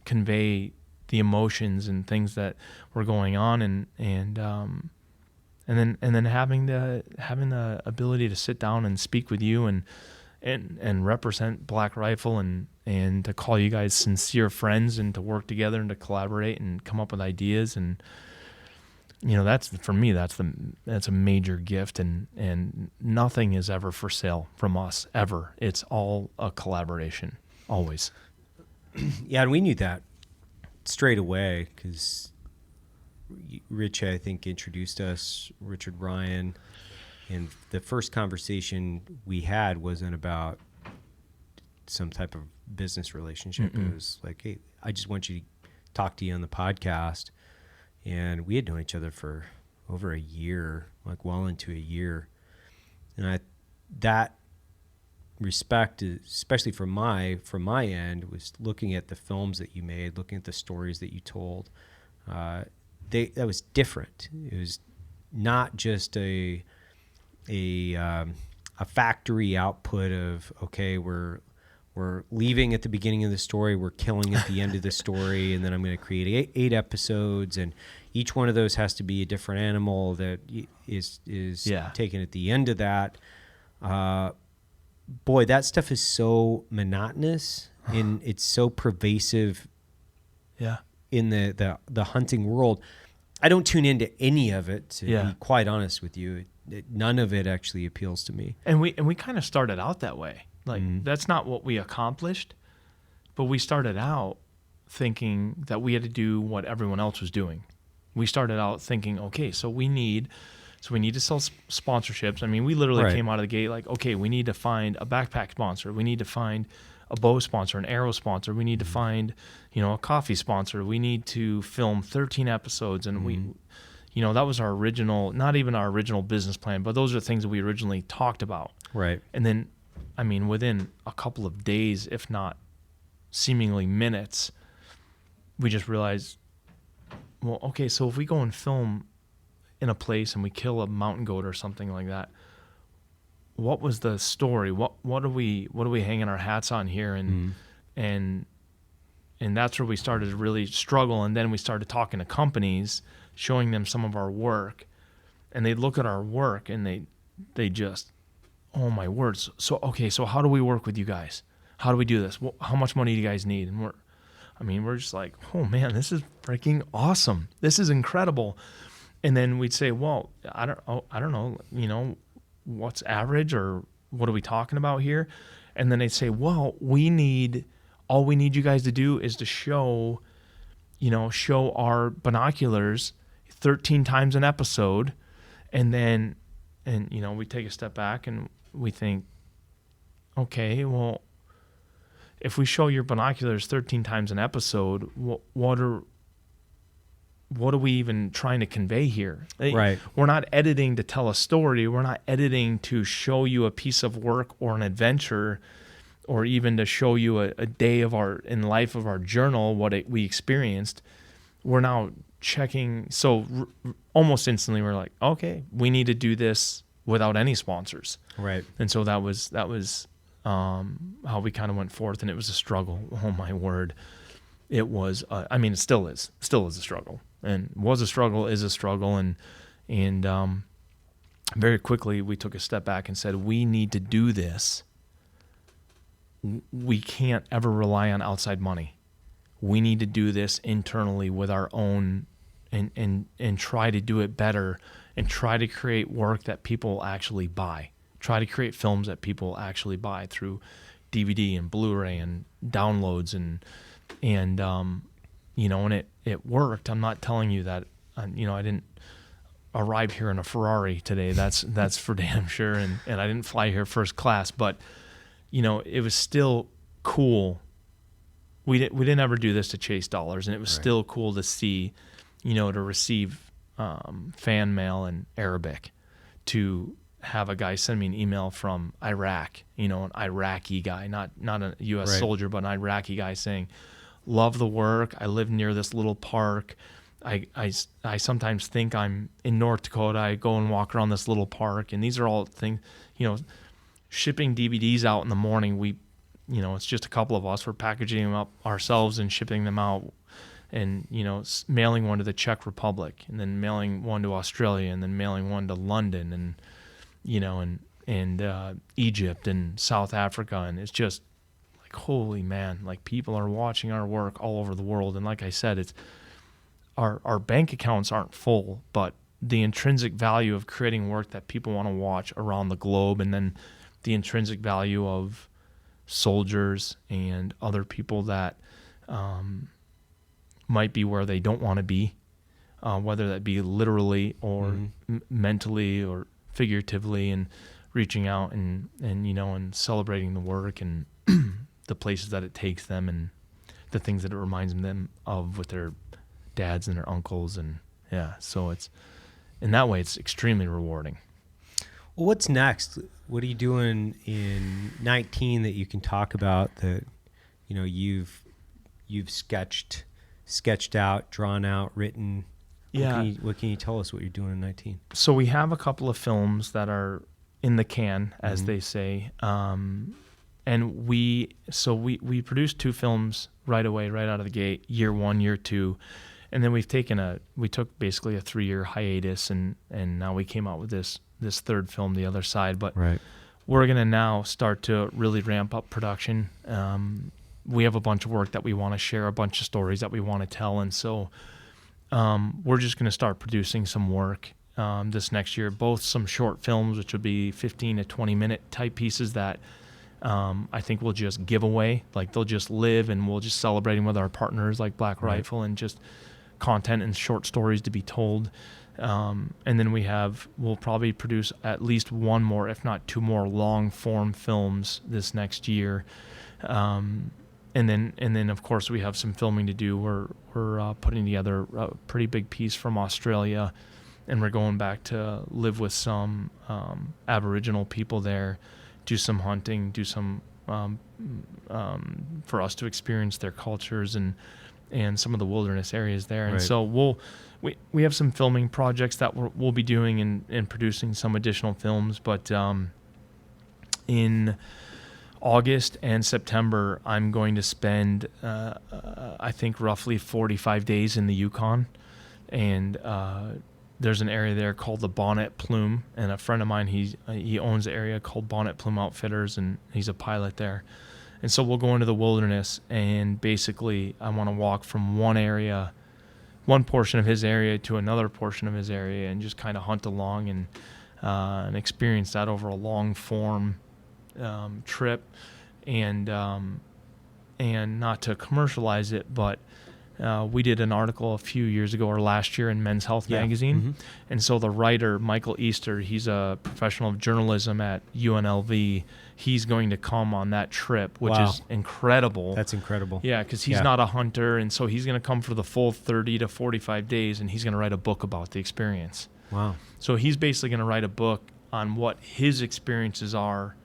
convey the emotions and things that were going on, and then having the ability to sit down and speak with you and represent Black Rifle, and to call you guys sincere friends, and to work together and to collaborate and come up with ideas. And that's, for me, that's a major gift, and nothing is ever for sale from us, ever. It's all a collaboration, always. Yeah, and we knew that straight away, because Rich, I think, introduced us, Richard Ryan, and the first conversation we had wasn't about some type of business relationship. Mm-mm. It was like, hey, I just want you to talk to you on the podcast. And we had known each other for over a year, like well into a year. And that respect, especially from my end, was looking at the films that you made, looking at the stories that you told. That was different. It was not just a factory output of, okay, we're leaving at the beginning of the story, we're killing at the end of the story, and then I'm going to create eight episodes, and each one of those has to be a different animal that is taken at the end of that. Boy, that stuff is so monotonous, and it's so pervasive. Yeah. In the hunting world. I don't tune into any of it, to be quite honest with you. None of it actually appeals to me. And we kind of started out that way. Like, that's not what we accomplished, but we started out thinking that we had to do what everyone else was doing. We started out thinking, okay, so we need to sell sponsorships. I mean, we literally came out of the gate like, okay, we need to find a backpack sponsor. We need to find a bow sponsor, an arrow sponsor. We need to find, a coffee sponsor. We need to film 13 episodes. And we, that was our original, not even our original business plan, but those are things that we originally talked about. Right. And then, I mean, within a couple of days, if not seemingly minutes, we just realized, well, okay, so if we go and film in a place and we kill a mountain goat or something like that, what was the story? What are we hanging our hats on here? And that's where we started to really struggle. And then we started talking to companies, showing them some of our work, and they'd look at our work and they just, oh my words. So okay, so how do we work with you guys? How do we do this? How much money do you guys need? And we're just like, oh man, this is freaking awesome. This is incredible. And then we'd say, well, I don't know, what's average, or what are we talking about here? And then they'd say, well, all we need you guys to do is to show our binoculars 13 times an episode. And we take a step back and we think, okay, well, if we show your binoculars 13 times an episode, what are we even trying to convey here? Right. We're not editing to tell a story. We're not editing to show you a piece of work or an adventure, or even to show you a day in life of our journal, we experienced. We're now checking. So almost instantly we're like, okay, we need to do this without any sponsors. Right. And so that was how we kind of went forth, and it was a struggle. Oh my word. It was, it still is a struggle, and was a struggle, is a struggle. And very quickly we took a step back and said, we need to do this. We can't ever rely on outside money. We need to do this internally with our own, and try to do it better, and try to create work that people actually buy. Try to create films that people actually buy through DVD and Blu-ray and downloads, and it worked. I'm not telling you that, I didn't arrive here in a Ferrari today. That's for damn sure. And I didn't fly here first class, but it was still cool. We didn't ever do this to chase dollars, and it was still cool to see, to receive fan mail in Arabic, to have a guy send me an email from Iraq, an Iraqi guy, not a U.S. soldier, but an Iraqi guy saying, love the work. I live near this little park. I sometimes think I'm in North Dakota. I go and walk around this little park, and these are all things, shipping DVDs out in the morning. It's just a couple of us. We're packaging them up ourselves and shipping them out, and mailing one to the Czech Republic, and then mailing one to Australia, and then mailing one to London, and Egypt and South Africa. And it's just like, holy man, like, people are watching our work all over the world. And like I said, it's our bank accounts aren't full, but the intrinsic value of creating work that people want to watch around the globe, and then the intrinsic value of soldiers and other people that might be where they don't want to be, whether that be literally or mentally or figuratively, and reaching out and celebrating the work and the places that it takes them and the things that it reminds them of with their dads and their uncles. And so it's, in that way, it's extremely rewarding. Well, what's next? What are you doing in 19 that you can talk about that, you've sketched out, drawn out, written? Yeah. What can you tell us what you're doing in 19? So we have a couple of films that are in the can, as they say. And we produced 2 films right away, right out of the gate, year 1, year 2. And then we took basically a 3-year hiatus, and now we came out with this 3rd film, The Other Side. But we're going to now start to really ramp up production. We have a bunch of work that we want to share, a bunch of stories that we want to tell. And so we're just going to start producing some work this next year, both some short films, which would be 15 to 20-minute type pieces that I think we'll just give away. Like, they'll just live, and we'll just celebrate them with our partners like Black Rifle, and just content and short stories to be told. And then we'll probably produce at least 1 more, if not 2 more, long-form films this next year. And then of course we have some filming to do. We're putting together a pretty big piece from Australia, and we're going back to live with some Aboriginal people there, do some hunting, do some for us to experience their cultures and some of the wilderness areas there. And so we have some filming projects that we'll be doing and producing some additional films. But in August and September, I'm going to spend, I think, roughly 45 days in the Yukon. And there's an area there called the Bonnet Plume. And a friend of mine, he owns an area called Bonnet Plume Outfitters, and he's a pilot there. And so we'll go into the wilderness, and basically I want to walk from one portion of his area to another portion of his area, and just kind of hunt along and experience that over a long form trip, and not to commercialize it, but we did an article a few years ago or last year in Men's Health magazine. And so the writer, Michael Easter, he's a professional of journalism at UNLV. He's going to come on that trip, which is incredible. That's incredible. Yeah, because he's not a hunter, and so he's going to come for the full 30 to 45 days, and he's going to write a book about the experience. Wow. So he's basically going to write a book on what his experiences are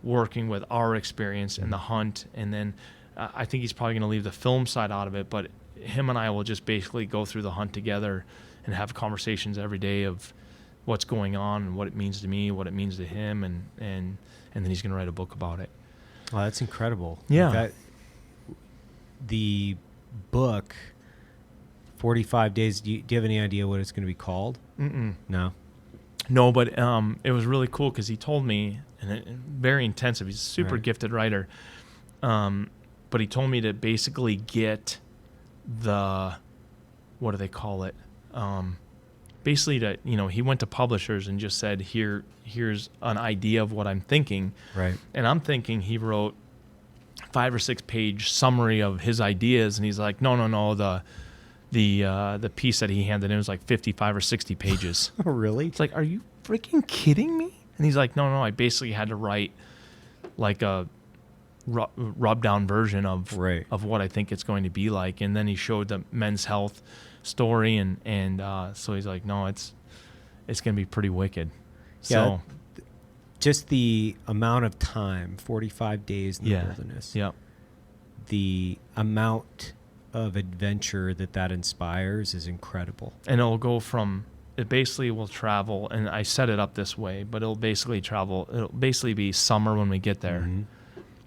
working with our experience in the hunt. And then I think he's probably going to leave the film side out of it, but him and I will just basically go through the hunt together and have conversations every day of what's going on and what it means to me, what it means to him, and then he's going to write a book about it. Oh, that's incredible. Yeah. The book, 45 days, do you have any idea what it's going to be called? No, but it was really cool because he told me, and very intensive. He's a super gifted writer, but he told me to basically get the, what do they call it? Basically to, he went to publishers and just said, here's an idea of what I'm thinking. Right. And I'm thinking he wrote 5 or 6 page summary of his ideas, and he's like, no, the piece that he handed in was like 55 or 60 pages. Oh, really? It's like, are you freaking kidding me? And he's like, no, I basically had to write like a rub down version of what I think it's going to be like. And then he showed the Men's Health story, and so he's like, no, it's going to be pretty wicked. So just the amount of time, 45 days in the wilderness. Yeah. The amount of adventure that inspires is incredible. And it'll go from, it basically will travel, and I set it up this way, but it'll basically be summer when we get there,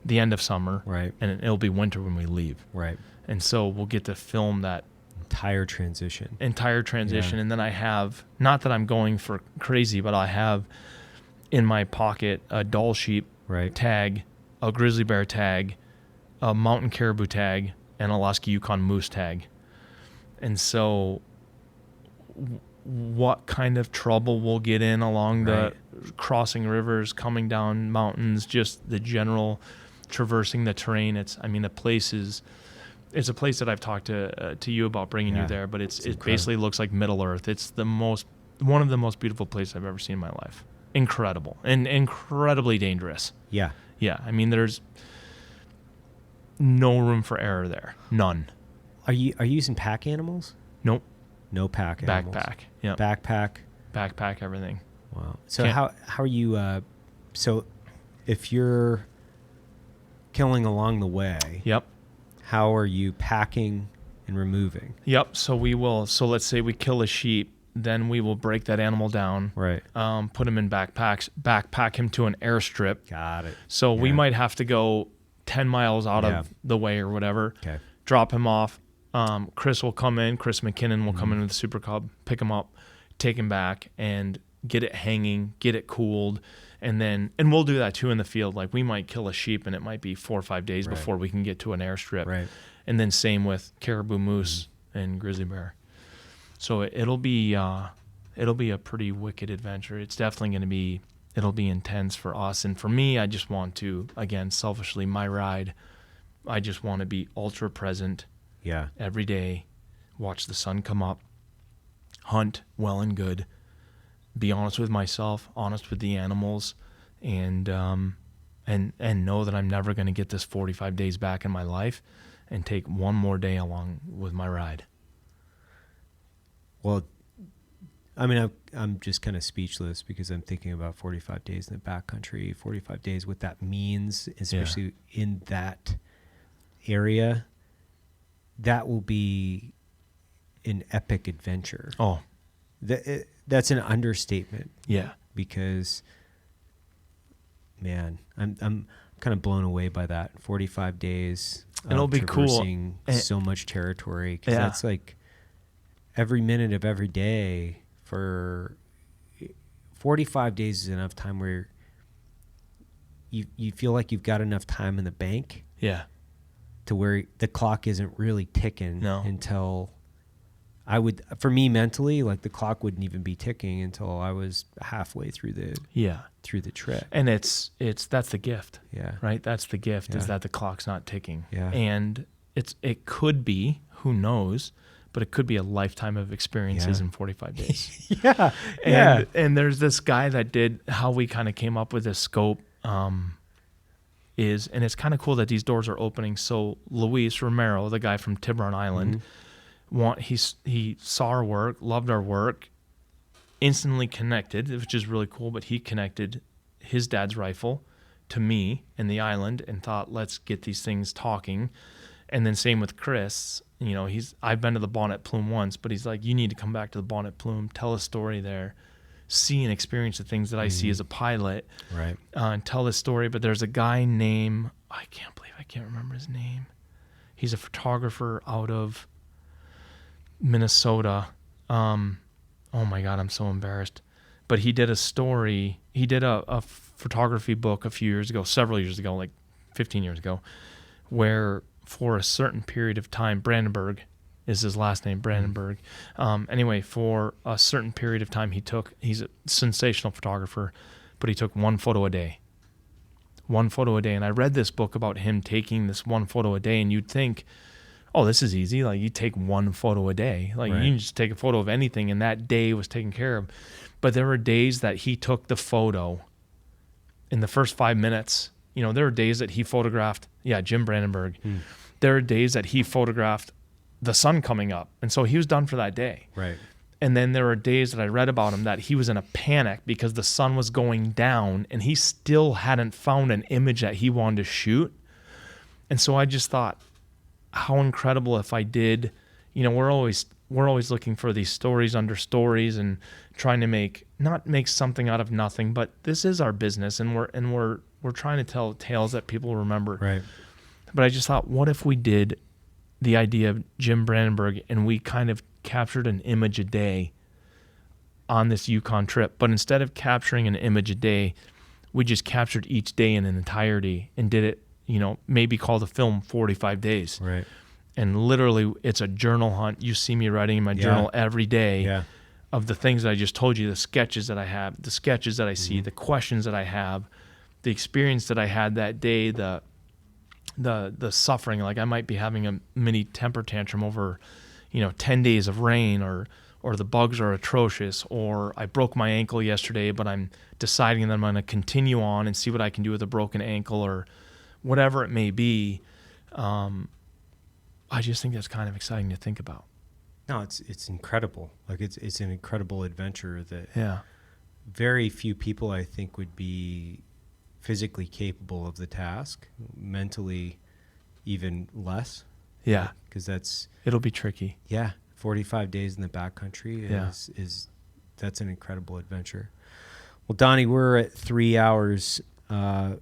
the end of summer, and it'll be winter when we leave. Right. And so we'll get to film that entire transition. Yeah. And then I have, not that I'm going for crazy, but I have in my pocket a Dall sheep tag, a grizzly bear tag, a mountain caribou tag, and Alaska Yukon moose tag. And so what kind of trouble we'll get in along the crossing rivers, coming down mountains, just the general traversing the terrain. The place is It's a place that I've talked to you about bringing you there, but it basically looks like Middle Earth. It's one of the most beautiful places I've ever seen in my life. Incredible and incredibly dangerous. Yeah. Yeah. I mean, there's no room for error there. None. Are you using pack animals? Nope. No pack animals. Backpack. Yeah. Backpack, everything. Wow. So how are you? So if you're killing along the way, yep. How are you packing and removing? Yep. So let's say we kill a sheep, then we will break that animal down. Right. Put him in backpack him to an airstrip. Got it. So we might have to go 10 miles out of the way or whatever. Okay. Drop him off. Chris McKinnon will come in with the Super Cub, pick him up, take him back, and get it hanging, get it cooled. And we'll do that too in the field. Like we might kill a sheep and it might be 4 or 5 days before we can get to an airstrip. Right. And then same with caribou, moose, and grizzly bear. So it'll be a pretty wicked adventure. It's definitely going to be, it'll be intense for us. And for me, I just want to, again, selfishly, my ride, I just want to be ultra present every day, watch the sun come up, hunt well and good, be honest with myself, honest with the animals, and know that I'm never going to get this 45 days back in my life, and take one more day along with my ride. Well, I mean, I'm just kind of speechless because I'm thinking about 45 days in the backcountry, 45 days, what that means, especially in that area. That will be an epic adventure. Oh, that's an understatement. Yeah. Because, man, I'm kind of blown away by that. 45 days. It'll be cool. Traversing so much territory. Because that's like every minute of every day for 45 days is enough time where you feel like you've got enough time in the bank. Yeah. To where the clock isn't really ticking until for me mentally, like the clock wouldn't even be ticking until I was halfway through the trip. And that's the gift. Yeah. Right? That's the gift is that the clock's not ticking. Yeah. And it could be, who knows, but it could be a lifetime of experiences in 45 days. And there's this guy that did how we kind of came up with this scope. And it's kind of cool that these doors are opening. So Luis Romero, the guy from Tiburon Island, he saw our work, loved our work, instantly connected, which is really cool. But he connected his dad's rifle to me and the island, and thought, let's get these things talking. And then same with Chris. You know, I've been to the Bonnet Plume once, but he's like, you need to come back to the Bonnet Plume, tell a story there, see and experience the things that I see as a pilot, right? And tell this story. But there's a guy named, I can't remember his name. He's a photographer out of Minnesota. Oh my God, I'm so embarrassed. But he did a story. He did a photography book several years ago, like 15 years ago, where for a certain period of time, Brandenburg is his last name, Brandenburg. Anyway, for a certain period of time, he's a sensational photographer, but he took one photo a day. And I read this book about him taking this one photo a day, and you'd think, oh, this is easy. Like, you take one photo a day. Like, you can just take a photo of anything, and that day was taken care of. But there were days that he took the photo in the first 5 minutes. You know, there were days that he photographed, Jim Brandenburg. There are days that he photographed the sun coming up. And so he was done for that day. Right. And then there were days that I read about him that he was in a panic because the sun was going down and he still hadn't found an image that he wanted to shoot. And so I just thought, how incredible if I did, you know, we're always looking for these stories under stories and trying to not make something out of nothing, but this is our business, and we're trying to tell tales that people remember. Right. But I just thought, what if we did the idea of Jim Brandenburg and we kind of captured an image a day on this Yukon trip, but instead of capturing an image a day, we just captured each day in an entirety and did it, you know, maybe call the film 45 days. Right. And literally it's a journal hunt. You see me writing in my journal every day of the things that I just told you, the sketches that I have, the sketches that I see, the questions that I have, the experience that I had that day, the the suffering. Like I might be having a mini temper tantrum over, 10 days of rain, or the bugs are atrocious, or I broke my ankle yesterday, but I'm deciding that I'm going to continue on and see what I can do with a broken ankle, or whatever it may be. I just think that's kind of exciting to think about. No, it's incredible. Like it's an incredible adventure that Yeah. very few people, I think, would be physically capable of the task, mentally even less. Yeah. Because it'll be tricky. 45 days in the backcountry Yeah. is that's an incredible adventure. Well, Donnie, we're at 3 hours. Tell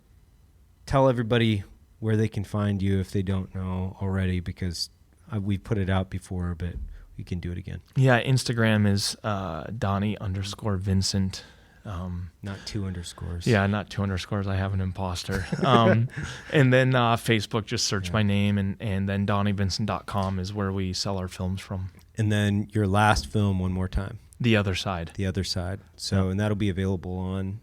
everybody where they can find you if they don't know already, because we've put it out before, but we can do it again. Yeah, Instagram is Donnie_Vincent. Not 2 underscores. Yeah, not 2 underscores. I have an imposter. And then Facebook, just search my name, and then DonnieVincent.com is where we sell our films from. And then your last film, one more time. The Other Side. The Other Side. So, and that'll be available on?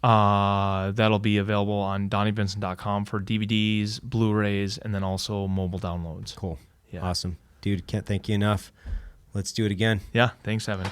That'll be available on DonnieVincent.com for DVDs, Blu-rays, and then also mobile downloads. Cool. Yeah. Awesome. Dude, can't thank you enough. Let's do it again. Yeah, thanks, Evan.